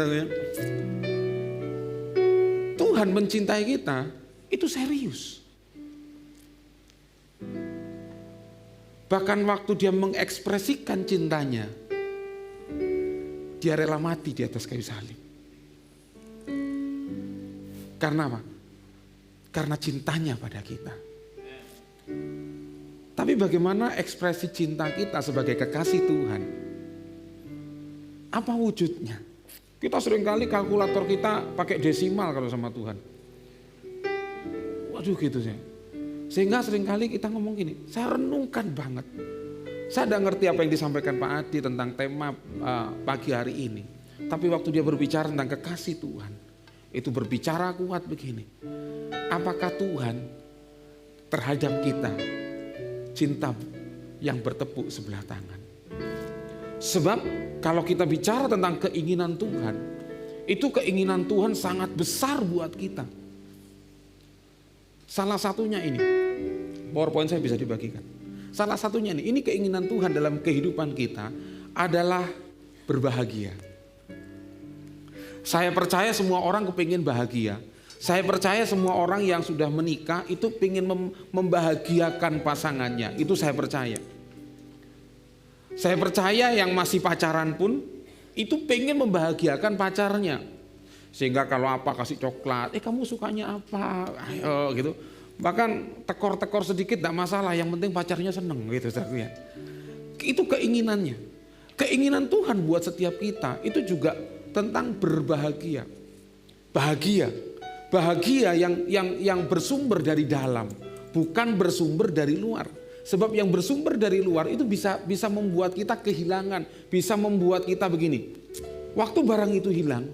Tuhan mencintai kita, itu serius. Bahkan waktu dia mengekspresikan cintanya, dia rela mati di atas kayu salib. Karena apa? Karena cintanya pada kita. Tapi bagaimana ekspresi cinta kita sebagai kekasih Tuhan? Apa wujudnya? Kita seringkali kalkulator kita pakai desimal kalau sama Tuhan. Waduh gitu sih. Sehingga seringkali kita ngomong gini, saya renungkan banget. Saya tidak ngerti apa yang disampaikan Pak Adi tentang tema pagi hari ini. Tapi waktu dia berbicara tentang kekasih Tuhan, itu berbicara kuat begini. Apakah Tuhan terhadap kita cinta yang bertepuk sebelah tangan? Sebab kalau kita bicara tentang keinginan Tuhan, itu keinginan Tuhan sangat besar buat kita. Salah satunya ini, PowerPoint saya bisa dibagikan. Salah satunya ini keinginan Tuhan dalam kehidupan kita adalah berbahagia. Saya percaya semua orang kepingin bahagia. Saya percaya semua orang yang sudah menikah itu pingin membahagiakan pasangannya. Itu saya percaya. Saya percaya yang masih pacaran pun itu pengen membahagiakan pacarnya. Sehingga kalau apa kasih coklat, kamu sukanya apa, ayo gitu. Bahkan tekor-tekor sedikit tidak masalah, yang penting pacarnya seneng gitu. Itu keinginannya. Keinginan Tuhan buat setiap kita itu juga tentang berbahagia. Bahagia yang bersumber dari dalam, bukan bersumber dari luar. Sebab yang bersumber dari luar itu bisa membuat kita kehilangan, bisa membuat kita begini. Waktu barang itu hilang,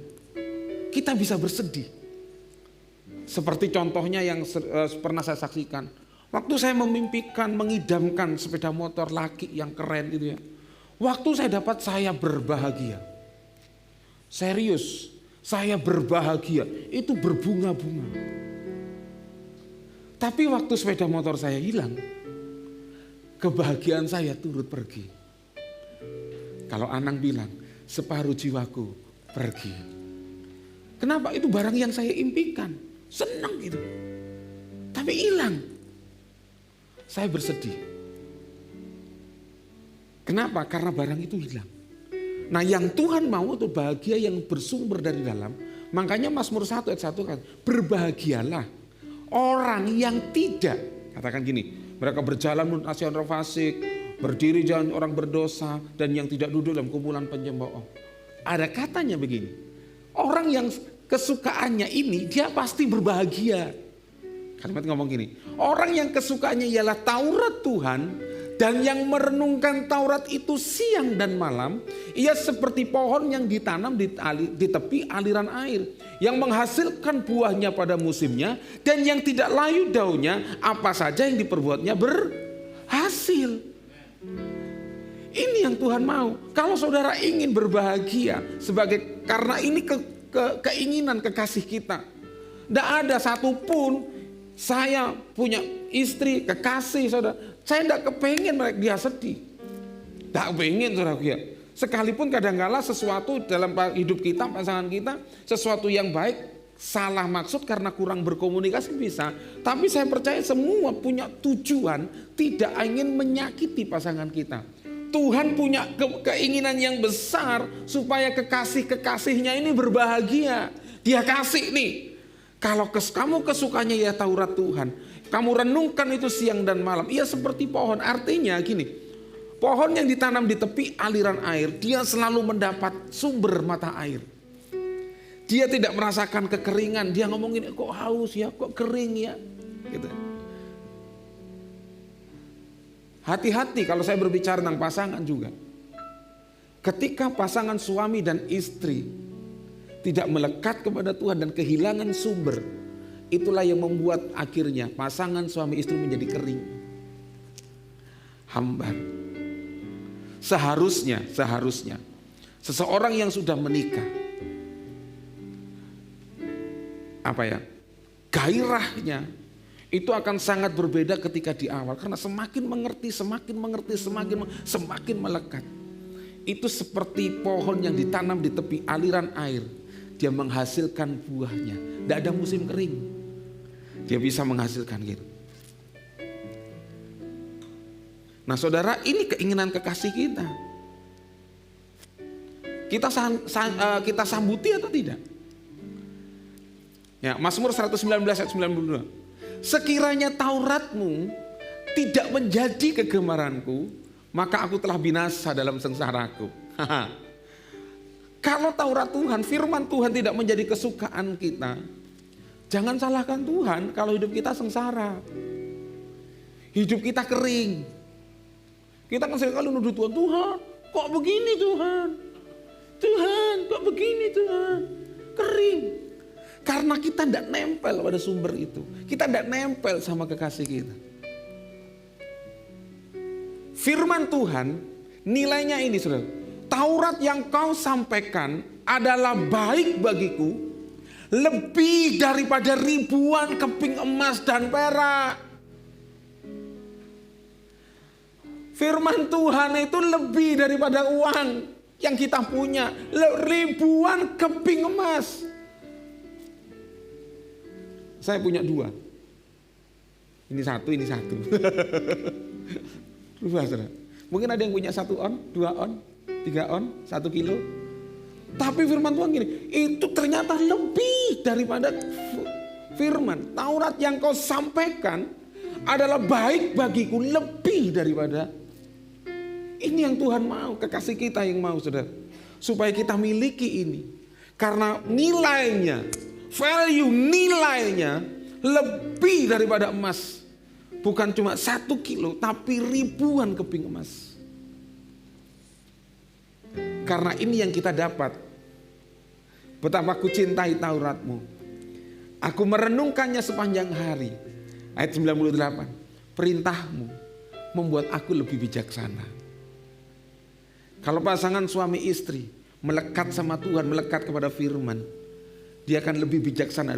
kita bisa bersedih. Seperti contohnya yang pernah saya saksikan. Waktu saya memimpikan, mengidamkan sepeda motor laki yang keren itu ya. Waktu saya dapat, saya berbahagia. Serius, saya berbahagia. Itu berbunga-bunga. Tapi waktu sepeda motor saya hilang, kebahagiaan saya turut pergi. Kalau Anang bilang, separuh jiwaku pergi. Kenapa? Itu barang yang saya impikan. Senang gitu. Tapi hilang. Saya bersedih. Kenapa? Karena barang itu hilang. Nah yang Tuhan mau itu bahagia yang bersumber dari dalam. Makanya Mazmur 1 ayat 1 kan, berbahagialah orang yang tidak, katakan gini, mereka berjalan menurut nasihat orang fasik, berdiri jalan orang berdosa, dan yang tidak duduk dalam kumpulan penyembah. Ada katanya begini, orang yang kesukaannya ini dia pasti berbahagia. Kalimat ngomong gini, orang yang kesukaannya ialah Taurat Tuhan dan yang merenungkan Taurat itu siang dan malam, ia seperti pohon yang ditanam di tepi aliran air, yang menghasilkan buahnya pada musimnya dan yang tidak layu daunnya, apa saja yang diperbuatnya berhasil. Ini yang Tuhan mau. Kalau saudara ingin berbahagia karena ini keinginan kekasih kita. Tidak ada satupun saya punya istri, kekasih saudara. Saya tidak kepengen dia sedih. Tidak kepengen saudara. Sekalipun kadang-kala sesuatu dalam hidup kita, pasangan kita, sesuatu yang baik, salah maksud karena kurang berkomunikasi bisa. Tapi saya percaya semua punya tujuan tidak ingin menyakiti pasangan kita. Tuhan punya keinginan yang besar supaya kekasih-kekasihnya ini berbahagia. Dia kasih nih. Kalau kamu kesukanya ya Taurat Tuhan. Kamu renungkan itu siang dan malam. Ia seperti pohon. Artinya gini. Pohon yang ditanam di tepi aliran air. Dia selalu mendapat sumber mata air. Dia tidak merasakan kekeringan. Dia ngomongin kok haus ya, kok kering ya. Gitu. Hati-hati kalau saya berbicara tentang pasangan juga. Ketika pasangan suami dan istri tidak melekat kepada Tuhan dan kehilangan sumber, itulah yang membuat akhirnya pasangan suami istri menjadi kering. Hambar. Seharusnya seseorang yang sudah menikah, gairahnya itu akan sangat berbeda ketika di awal. Karena semakin mengerti, semakin melekat. Itu seperti pohon yang ditanam di tepi aliran air. Dia menghasilkan buahnya. Tidak ada musim kering. Dia bisa menghasilkan gitu. Nah saudara, ini keinginan kekasih kita. Kita sambuti atau tidak? Ya, Mazmur 119 ayat 92. Sekiranya Tauratmu tidak menjadi kegemaranku, maka aku telah binasa dalam sengsaraku. Kalau Taurat Tuhan, firman Tuhan tidak menjadi kesukaan kita, jangan salahkan Tuhan kalau hidup kita sengsara. Hidup kita kering. Kita kan seringkali nuduh Tuhan, Tuhan kok begini Tuhan? Tuhan kok begini Tuhan? Kering. Karena kita tidak nempel pada sumber itu. Kita tidak nempel sama kekasih kita. Firman Tuhan nilainya ini saudara. Taurat yang kau sampaikan adalah baik bagiku. Lebih daripada ribuan keping emas dan perak. Firman Tuhan itu lebih daripada uang yang kita punya. Ribuan keping emas. Saya punya 2. Ini satu. Dua, saudara. Mungkin ada yang punya 1 on, 2 on, 3 on, 1 kilo. Tapi firman Tuhan gini, itu ternyata lebih daripada firman. Taurat yang kau sampaikan adalah baik bagiku, lebih daripada. Ini yang Tuhan mau, kekasih kita yang mau saudara. Supaya kita miliki ini. Karena nilainya, value nilainya lebih daripada emas. Bukan cuma 1 kilo, tapi ribuan keping emas. Karena ini yang kita dapat. Betapa aku cintai Tauratmu. Aku merenungkannya sepanjang hari. Ayat 98. Perintahmu membuat aku lebih bijaksana. Kalau pasangan suami istri melekat sama Tuhan, melekat kepada firman, dia akan lebih bijaksana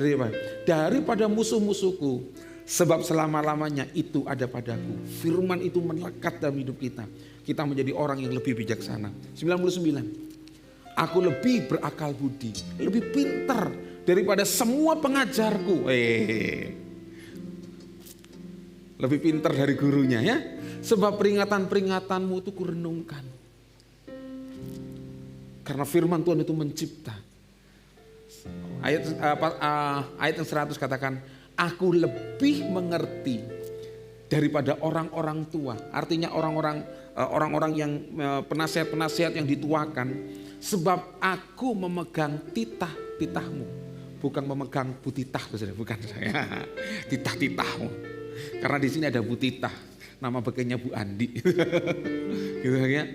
daripada musuh-musuhku. Sebab selama-lamanya itu ada padaku. Firman itu melekat dalam hidup kita. Kita menjadi orang yang lebih bijaksana. 99. Aku lebih berakal budi, lebih pintar daripada semua pengajarku. Lebih pintar dari gurunya ya. Sebab peringatan-peringatanmu itu kurenungkan. Karena firman Tuhan itu mencipta. Ayat yang 100 katakan, aku lebih mengerti daripada orang-orang tua. Artinya orang-orang yang penasihat-penasihat yang dituakan. Sebab aku memegang titah-titahmu. Bukan memegang butitah, bukan saya. Titah-titahmu. Karena di sini ada Bu Titah. Nama bekenya Bu Andi. Gitu ya.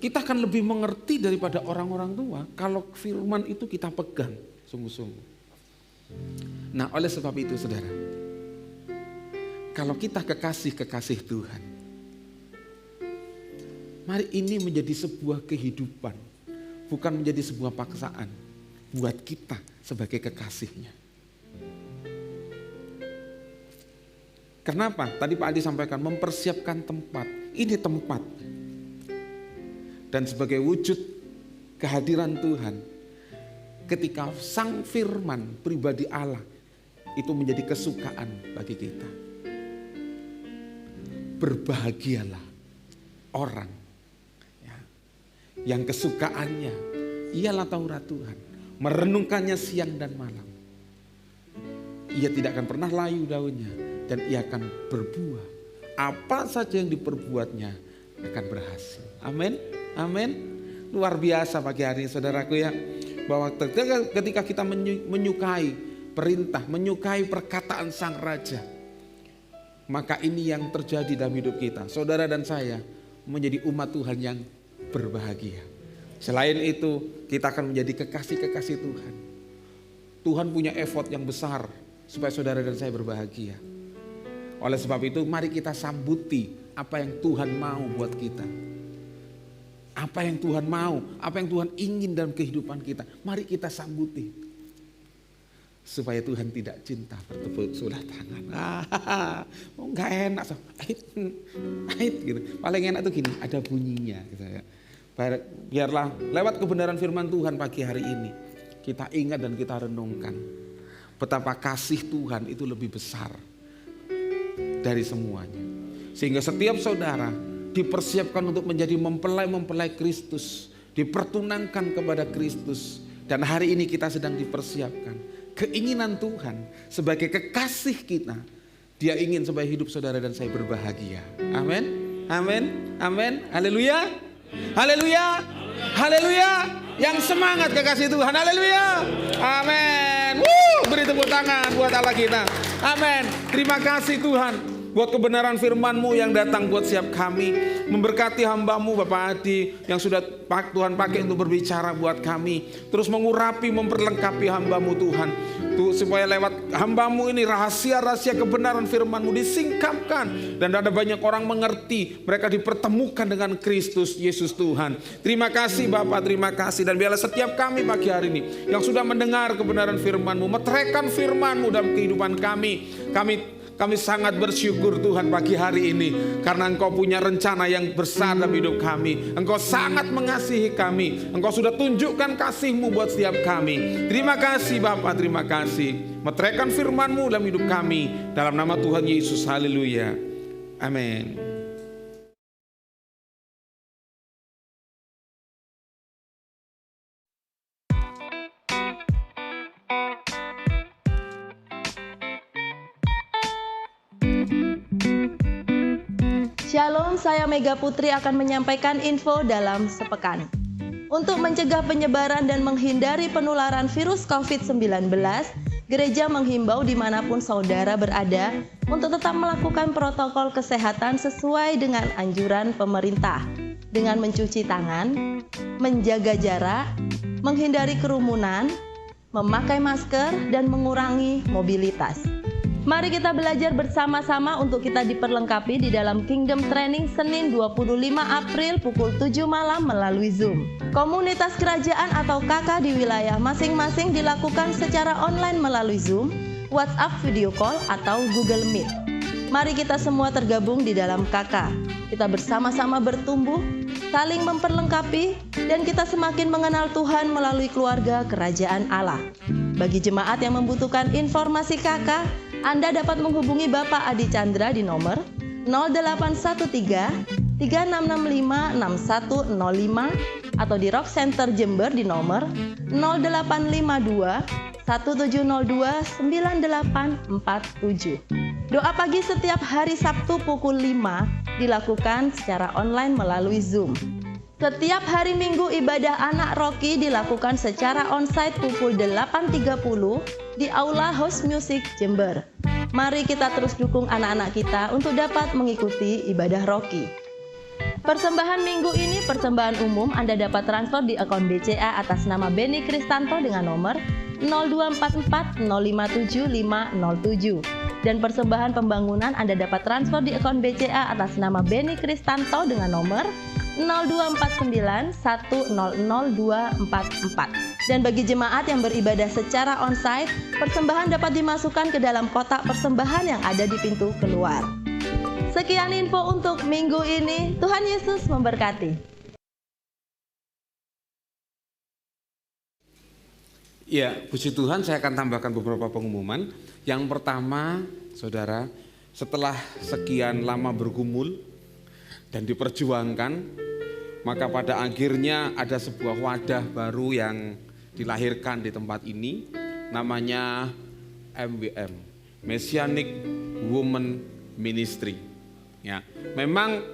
Kita akan lebih mengerti daripada orang-orang tua kalau firman itu kita pegang sungguh-sungguh. Nah, oleh sebab itu saudara, kalau kita kekasih Tuhan, mari ini menjadi sebuah kehidupan, bukan menjadi sebuah paksaan buat kita sebagai kekasihnya. Kenapa? Tadi Pak Adi sampaikan mempersiapkan tempat. Ini tempat. Dan sebagai wujud kehadiran Tuhan, ketika sang firman pribadi Allah itu menjadi kesukaan bagi kita. Berbahagialah orang ya, yang kesukaannya ialah Taurat Tuhan. Merenungkannya siang dan malam. Ia tidak akan pernah layu daunnya dan ia akan berbuah. Apa saja yang diperbuatnya akan berhasil. Amin. Amin. Luar biasa pagi hari ini saudaraku ya. Bahwa ketika kita menyukai perintah, menyukai perkataan sang raja, maka ini yang terjadi dalam hidup kita. Saudara dan saya menjadi umat Tuhan yang berbahagia. Selain itu kita akan menjadi kekasih-kekasih Tuhan. Tuhan punya effort yang besar supaya saudara dan saya berbahagia. Oleh sebab itu mari kita sambuti apa yang Tuhan mau buat kita. Apa yang Tuhan mau, apa yang Tuhan ingin dalam kehidupan kita. Mari kita sambuti. Supaya Tuhan tidak cinta bertepuk sebelah tangan. Enggak enak. Ait gitu. Paling enak tuh gini, ada bunyinya gitu ya. Biarlah lewat kebenaran firman Tuhan pagi hari ini kita ingat dan kita renungkan betapa kasih Tuhan itu lebih besar dari semuanya. Sehingga setiap saudara dipersiapkan untuk menjadi mempelai-mempelai Kristus, dipertunangkan kepada Kristus. Dan hari ini kita sedang dipersiapkan. Keinginan Tuhan sebagai kekasih kita, Dia ingin supaya hidup saudara dan saya berbahagia. Amin, amin, amin. Haleluya, haleluya, haleluya. Yang semangat kekasih Tuhan, haleluya, amin. Beri tepuk tangan buat Allah kita. Amin. Terima kasih Tuhan buat kebenaran firman-Mu yang datang buat setiap kami. Memberkati hamba-Mu Bapak Adi yang sudah Tuhan pakai untuk berbicara buat kami. Terus mengurapi, memperlengkapi hamba-Mu Tuhan. Supaya lewat hamba-Mu ini rahasia-rahasia kebenaran firman-Mu disingkapkan. Dan ada banyak orang mengerti. Mereka dipertemukan dengan Kristus Yesus Tuhan. Terima kasih Bapak, terima kasih. Dan biarlah setiap kami pagi hari ini yang sudah mendengar kebenaran firman-Mu, meteraikan firman-Mu dalam kehidupan kami. Kami sangat bersyukur Tuhan pagi hari ini. Karena Engkau punya rencana yang besar dalam hidup kami. Engkau sangat mengasihi kami. Engkau sudah tunjukkan kasih-Mu buat setiap kami. Terima kasih Bapak, terima kasih. Meteraikan firman-Mu dalam hidup kami. Dalam nama Tuhan Yesus, haleluya. Amin. Shalom, saya Mega Putri akan menyampaikan info dalam sepekan. Untuk mencegah penyebaran dan menghindari penularan virus COVID-19, gereja menghimbau dimanapun saudara berada untuk tetap melakukan protokol kesehatan sesuai dengan anjuran pemerintah, dengan mencuci tangan, menjaga jarak, menghindari kerumunan, memakai masker, dan mengurangi mobilitas. Mari kita belajar bersama-sama untuk kita diperlengkapi di dalam Kingdom Training Senin 25 April pukul 7 malam melalui Zoom. Komunitas kerajaan atau KK di wilayah masing-masing dilakukan secara online melalui Zoom, WhatsApp video call, atau Google Meet. Mari kita semua tergabung di dalam KK. Kita bersama-sama bertumbuh, saling memperlengkapi, dan kita semakin mengenal Tuhan melalui keluarga kerajaan Allah. Bagi jemaat yang membutuhkan informasi KK, Anda dapat menghubungi Bapak Adi Chandra di nomor 0813 3665 6105 atau di Rock Center Jember di nomor 0852 1702 9847. Doa pagi setiap hari Sabtu pukul 5 dilakukan secara online melalui Zoom. Setiap hari Minggu ibadah anak Rocky dilakukan secara onsite pukul 8.30 di Aula House Music Jember. Mari kita terus dukung anak-anak kita untuk dapat mengikuti ibadah Rocky. Persembahan minggu ini persembahan umum Anda dapat transfer di akun BCA atas nama Benny Kristanto dengan nomor 0244 057 507. Dan persembahan pembangunan Anda dapat transfer di akun BCA atas nama Benny Kristanto dengan nomor 0249 100244. Dan bagi jemaat yang beribadah secara onsite, persembahan dapat dimasukkan ke dalam kotak persembahan yang ada di pintu keluar. Sekian info untuk minggu ini. Tuhan Yesus memberkati. Ya, puji Tuhan, saya akan tambahkan beberapa pengumuman. Yang pertama, saudara, setelah sekian lama bergumul dan diperjuangkan, maka pada akhirnya ada sebuah wadah baru yang dilahirkan di tempat ini, namanya MWM, Messianic Women Ministry. Ya, memang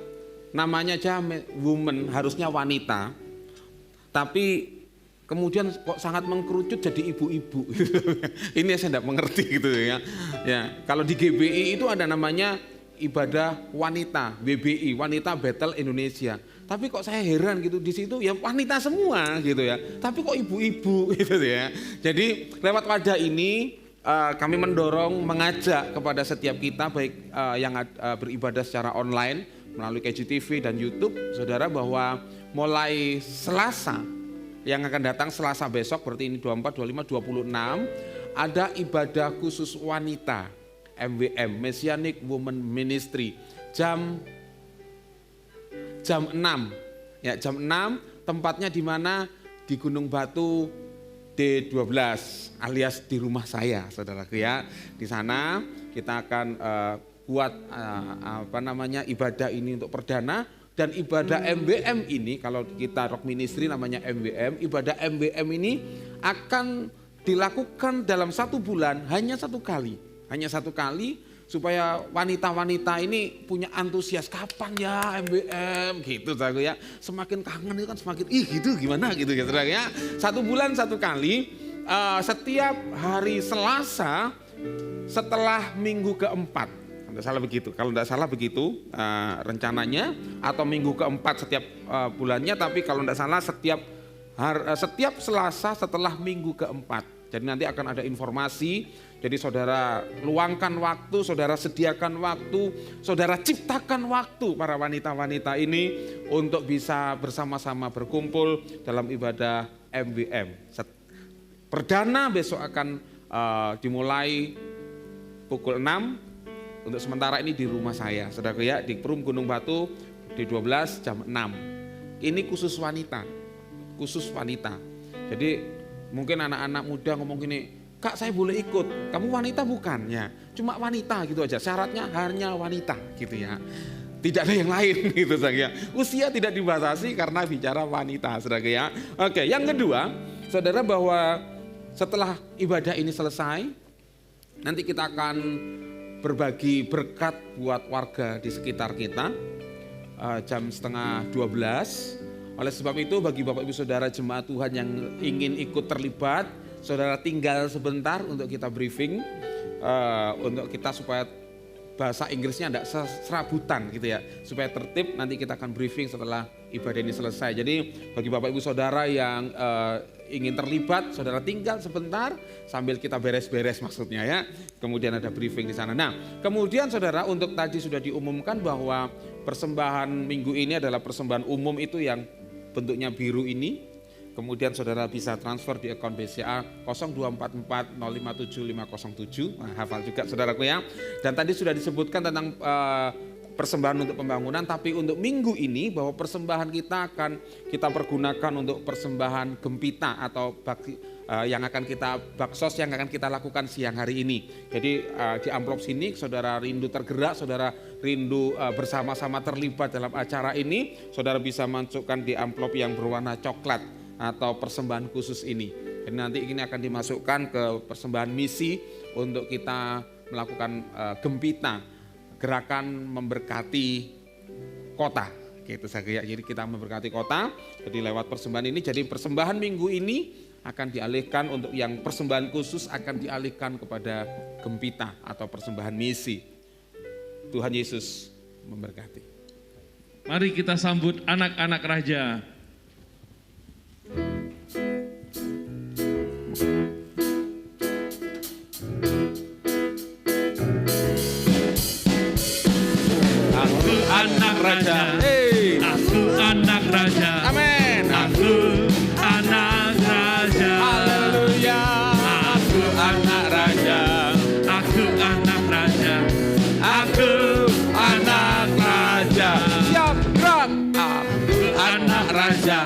namanya aja woman, harusnya wanita, tapi kemudian kok sangat mengkerucut jadi ibu-ibu. Ini saya tidak mengerti gitu ya. Ya, kalau di GBI itu ada namanya ibadah wanita, BBI, Wanita Battle Indonesia. Tapi kok saya heran gitu, di situ ya wanita semua gitu ya. Tapi kok ibu-ibu gitu ya. Jadi lewat wadah ini kami mendorong, mengajak kepada setiap kita baik yang beribadah secara online melalui KJTV dan YouTube, saudara, bahwa mulai Selasa yang akan datang, Selasa besok, berarti ini 24, 25, 26, ada ibadah khusus wanita, MWM, Messianic Women Ministry, jam 6, ya jam 6, tempatnya di mana? Di Gunung Batu D12, alias di rumah saya, saudaraku ya. Di sana kita akan buat ibadah ini untuk perdana. Dan ibadah MBM ini, kalau kita Rock Ministry namanya MBM, ibadah MBM ini akan dilakukan dalam 1 bulan hanya 1 kali. Hanya 1 kali supaya wanita-wanita ini punya antusias, kapan ya MBM gitu saudara ya. Semakin kangen itu kan semakin gitu gimana gitu ya saudara ya. 1 bulan 1 kali, setiap hari Selasa setelah minggu keempat. Kalau tidak salah begitu rencananya, atau minggu keempat setiap bulannya, tapi kalau tidak salah setiap Selasa setelah minggu keempat. Jadi nanti akan ada informasi, jadi saudara luangkan waktu, saudara sediakan waktu, saudara ciptakan waktu para wanita-wanita ini untuk bisa bersama-sama berkumpul dalam ibadah MBM. Perdana besok akan dimulai pukul 6. Untuk sementara ini di rumah saya, saudara ya, di Perum Gunung Batu di 12 jam 6. Ini khusus wanita. Jadi mungkin anak-anak muda ngomong gini, Kak saya boleh ikut, kamu wanita bukan? Ya, cuma wanita gitu aja, syaratnya hanya wanita gitu ya. Tidak ada yang lain gitu saudara ya. Usia tidak dibatasi karena bicara wanita saudara ya. Oke, yang kedua, saudara, bahwa setelah ibadah ini selesai, nanti kita akan berbagi berkat buat warga di sekitar kita jam 11:30. Oleh sebab itu bagi Bapak Ibu Saudara jemaat Tuhan yang ingin ikut terlibat, saudara tinggal sebentar untuk kita briefing, untuk kita supaya bahasa Inggrisnya tidak serabutan gitu ya, supaya tertib. Nanti kita akan briefing setelah ibadah ini selesai. Jadi bagi Bapak Ibu Saudara yang ingin terlibat, saudara tinggal sebentar sambil kita beres-beres maksudnya ya. Kemudian ada briefing di sana. Nah, kemudian saudara, untuk tadi sudah diumumkan bahwa persembahan minggu ini adalah persembahan umum itu yang bentuknya biru ini. Kemudian saudara bisa transfer di akun BCA 0244057507. Nah, hafal juga saudaraku ya. Dan tadi sudah disebutkan tentang persembahan untuk pembangunan, tapi untuk minggu ini bahwa persembahan kita akan kita pergunakan untuk persembahan gempita atau yang akan kita baksos yang akan kita lakukan siang hari ini. Jadi di amplop sini saudara rindu tergerak, saudara rindu bersama-sama terlibat dalam acara ini, saudara bisa masukkan di amplop yang berwarna coklat atau persembahan khusus ini. Jadi nanti ini akan dimasukkan ke persembahan misi untuk kita melakukan gempita, gerakan memberkati kota gitu saja. Jadi kita memberkati kota, jadi lewat persembahan ini. Jadi persembahan minggu ini akan dialihkan untuk yang persembahan khusus akan dialihkan kepada gempita atau persembahan misi. Tuhan Yesus memberkati. Mari kita sambut anak-anak raja. Anak raja, Aku anak raja. amin. Aku anak raja. Haleluya. Aku anak raja. Aku anak raja. Aku anak raja. Siap gerak. Aku anak raja.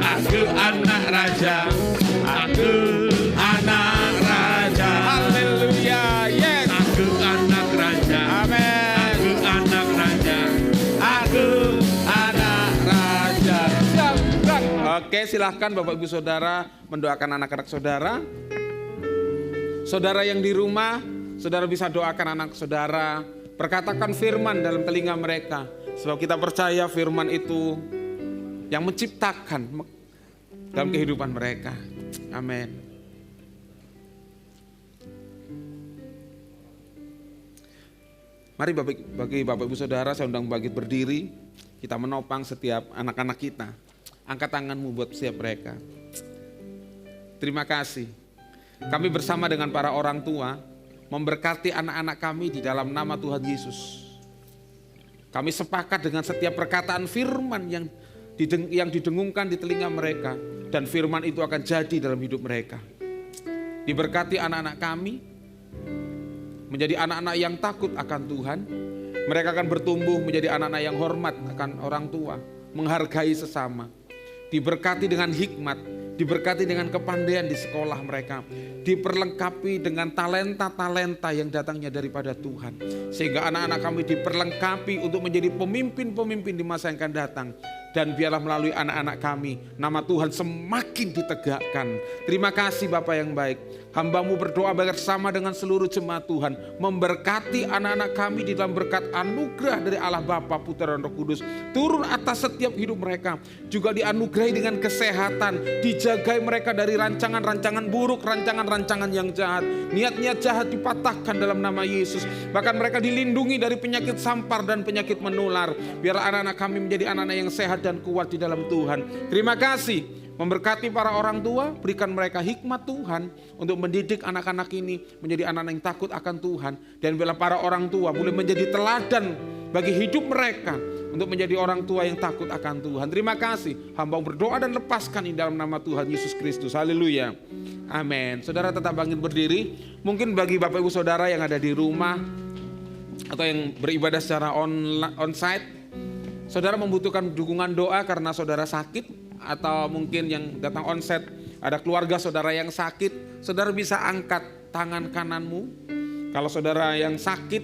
Aku anak raja. Aku anak raja. Haleluya. Yes. Aku anak raja. Amin. Aku anak raja. Aku anak raja. Siap gerak. Oke, silahkan Bapak Ibu Saudara mendoakan anak-anak saudara. Saudara yang di rumah, saudara bisa doakan anak saudara. Perkatakan firman dalam telinga mereka. Sebab kita percaya firman itu yang menciptakan dalam kehidupan mereka. Amin. Mari bagi Bapak Ibu Saudara, saya undang bangkit berdiri. Kita menopang setiap anak-anak kita. Angkat tanganmu buat setiap mereka. Terima kasih. Kami bersama dengan para orang tua memberkati anak-anak kami di dalam nama Tuhan Yesus. Kami sepakat dengan setiap perkataan firman yang didengungkan di telinga mereka. Dan firman itu akan jadi dalam hidup mereka. Diberkati anak-anak kami menjadi anak-anak yang takut akan Tuhan. Mereka akan bertumbuh menjadi anak-anak yang hormat akan orang tua, menghargai sesama. Diberkati dengan hikmat, diberkati dengan kepandaian di sekolah mereka, diperlengkapi dengan talenta-talenta yang datangnya daripada Tuhan, sehingga anak-anak kami diperlengkapi untuk menjadi pemimpin-pemimpin di masa yang akan datang. Dan biarlah melalui anak-anak kami, nama Tuhan semakin ditegakkan. Terima kasih Bapa yang baik. Hamba-Mu berdoa bersama dengan seluruh jemaat Tuhan, memberkati anak-anak kami di dalam berkat anugerah dari Allah Bapa, Putra dan Roh Kudus turun atas setiap hidup mereka. Juga dianugerahi dengan kesehatan, dijagai mereka dari rancangan-rancangan buruk, rancangan-rancangan yang jahat. Niat-niat jahat dipatahkan dalam nama Yesus. Bahkan mereka dilindungi dari penyakit sampar dan penyakit menular. Biarlah anak-anak kami menjadi anak-anak yang sehat dan kuat di dalam Tuhan. Terima kasih. Memberkati para orang tua, berikan mereka hikmat Tuhan untuk mendidik anak-anak ini menjadi anak-anak yang takut akan Tuhan. Dan bila para orang tua boleh menjadi teladan bagi hidup mereka untuk menjadi orang tua yang takut akan Tuhan. Terima kasih. Hamba berdoa dan lepaskan ini dalam nama Tuhan Yesus Kristus. Haleluya. Amin. Saudara tetap bangkit berdiri. Mungkin bagi Bapak Ibu Saudara yang ada di rumah atau yang beribadah secara onsite, saudara membutuhkan dukungan doa karena saudara sakit, atau mungkin yang datang onsite ada keluarga saudara yang sakit, saudara bisa angkat tangan kananmu. Kalau saudara yang sakit,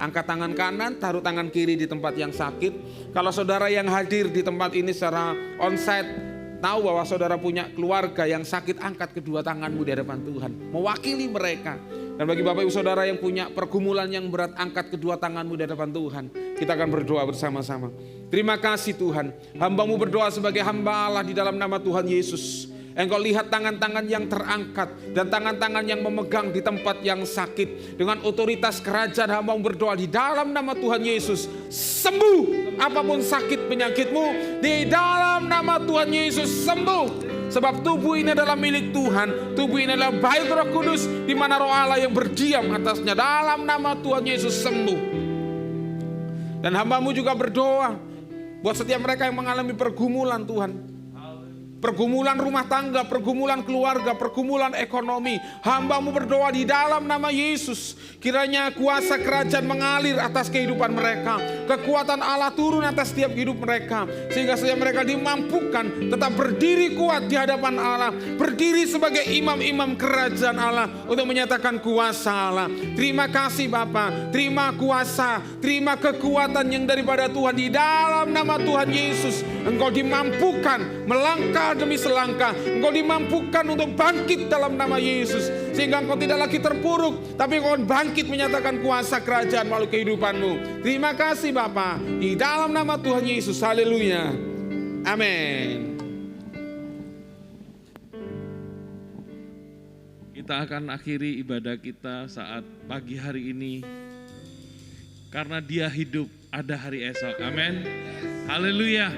angkat tangan kanan, taruh tangan kiri di tempat yang sakit. Kalau saudara yang hadir di tempat ini secara onsite, tahu bahwa saudara punya keluarga yang sakit, angkat kedua tanganmu di hadapan Tuhan, mewakili mereka. Dan bagi Bapak Ibu Saudara yang punya pergumulan yang berat, angkat kedua tanganmu di hadapan Tuhan. Kita akan berdoa bersama-sama. Terima kasih Tuhan. Hamba-Mu berdoa sebagai hamba Allah di dalam nama Tuhan Yesus. Engkau lihat tangan-tangan yang terangkat dan tangan-tangan yang memegang di tempat yang sakit. Dengan otoritas kerajaan hamba-Mu berdoa di dalam nama Tuhan Yesus. Sembuh apapun sakit penyakitmu, di dalam nama Tuhan Yesus sembuh. Sebab tubuh ini adalah milik Tuhan. Tubuh ini adalah bait Roh Kudus, di mana Roh Allah yang berdiam atasnya. Dalam nama Tuhan Yesus sembuh. Dan hamba-Mu juga berdoa buat setiap mereka yang mengalami pergumulan Tuhan. Pergumulan rumah tangga, pergumulan keluarga, pergumulan ekonomi. Hamba-Mu berdoa di dalam nama Yesus. Kiranya kuasa kerajaan mengalir atas kehidupan mereka. Kekuatan Allah turun atas setiap hidup mereka. Sehingga saja mereka dimampukan tetap berdiri kuat di hadapan Allah. Berdiri sebagai imam-imam kerajaan Allah untuk menyatakan kuasa Allah. Terima kasih Bapa. Terima kuasa, terima kekuatan yang daripada Tuhan. Di dalam nama Tuhan Yesus, Engkau dimampukan melangkah demi selangkah. Engkau dimampukan untuk bangkit dalam nama Yesus, sehingga engkau tidak lagi terpuruk, tapi engkau bangkit menyatakan kuasa kerajaan melalui kehidupanmu. Terima kasih Bapa, di dalam nama Tuhan Yesus. Haleluya. Amin. Kita akan akhiri ibadah kita saat pagi hari ini. Karena Dia hidup, ada hari esok. Amin. Haleluya.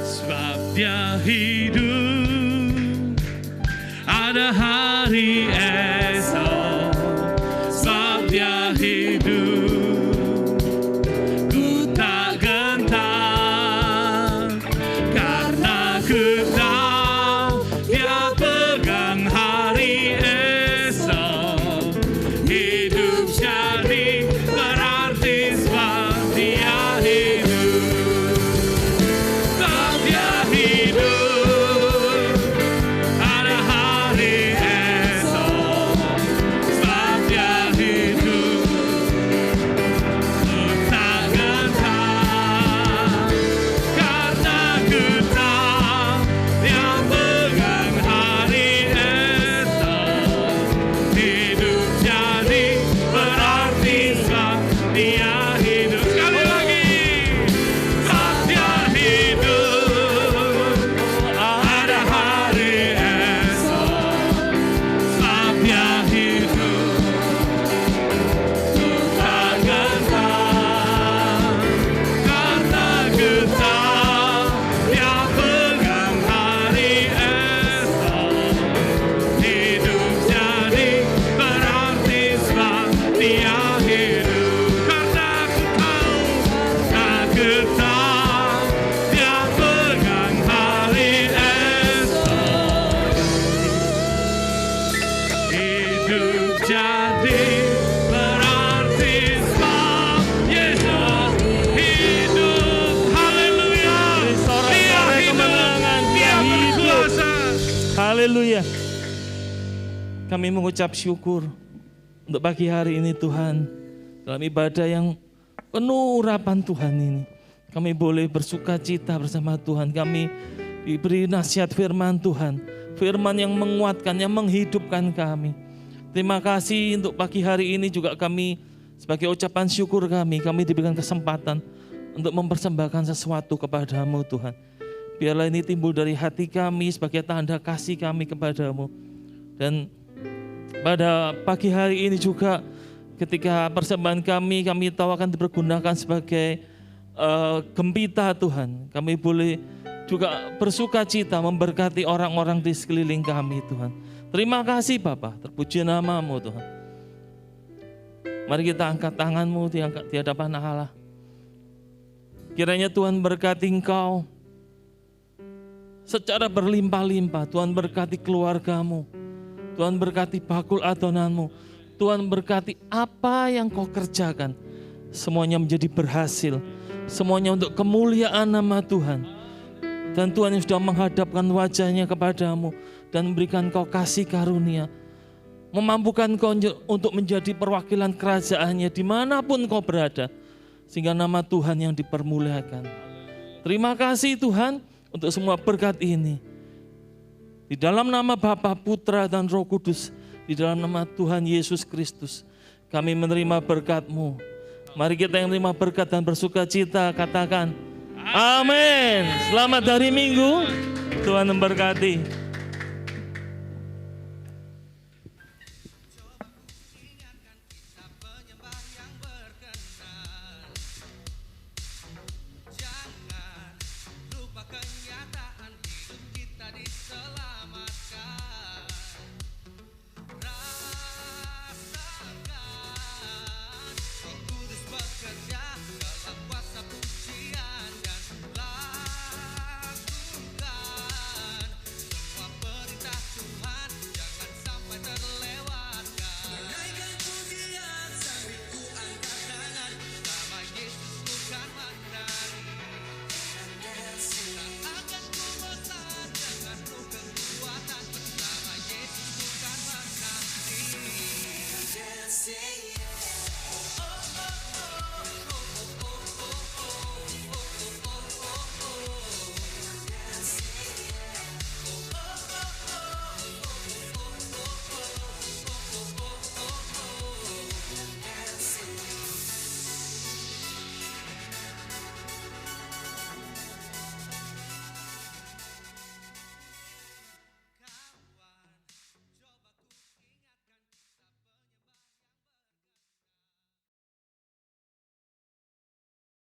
Sebab Dia hidup, ada hari esok. Sebab Dia hidup, ku tak gentar, karena ku tahu Dia pegang hari esok. Hidup jadi berarti sebab Dia hidup. Hidup, ada hari esok. Haleluya. Kami mengucap syukur untuk pagi hari ini Tuhan. Dalam ibadah yang penuh urapan Tuhan ini, kami boleh bersuka cita bersama Tuhan. Kami diberi nasihat firman Tuhan. Firman yang menguatkan, yang menghidupkan kami. Terima kasih untuk pagi hari ini juga kami sebagai ucapan syukur kami diberikan kesempatan untuk mempersembahkan sesuatu kepadamu Tuhan. Biarlah ini timbul dari hati kami sebagai tanda kasih kami kepadamu. Dan pada pagi hari ini juga ketika persembahan kami tahu akan dipergunakan sebagai gembita Tuhan. Kami boleh juga bersuka cita memberkati orang-orang di sekeliling kami Tuhan. Terima kasih Bapa, terpuji namamu Tuhan. Mari kita angkat tanganmu di hadapan Allah. Kiranya Tuhan berkati engkau secara berlimpah-limpah. Tuhan berkati keluargamu. Tuhan berkati bakul adonanmu. Tuhan berkati apa yang kau kerjakan. Semuanya menjadi berhasil. Semuanya untuk kemuliaan nama Tuhan. Dan Tuhan yang sudah menghadapkan wajahnya kepadamu dan memberikan kau kasih karunia. Memampukan kau untuk menjadi perwakilan kerajaannya dimanapun kau berada. Sehingga nama Tuhan yang dipermuliakan. Terima kasih Tuhan untuk semua berkat ini. Di dalam nama Bapa, Putra, dan Roh Kudus. Di dalam nama Tuhan Yesus Kristus. Kami menerima berkat-Mu. Mari kita yang menerima berkat dan bersuka cita katakan, Amin. Selamat hari Minggu. Tuhan memberkati.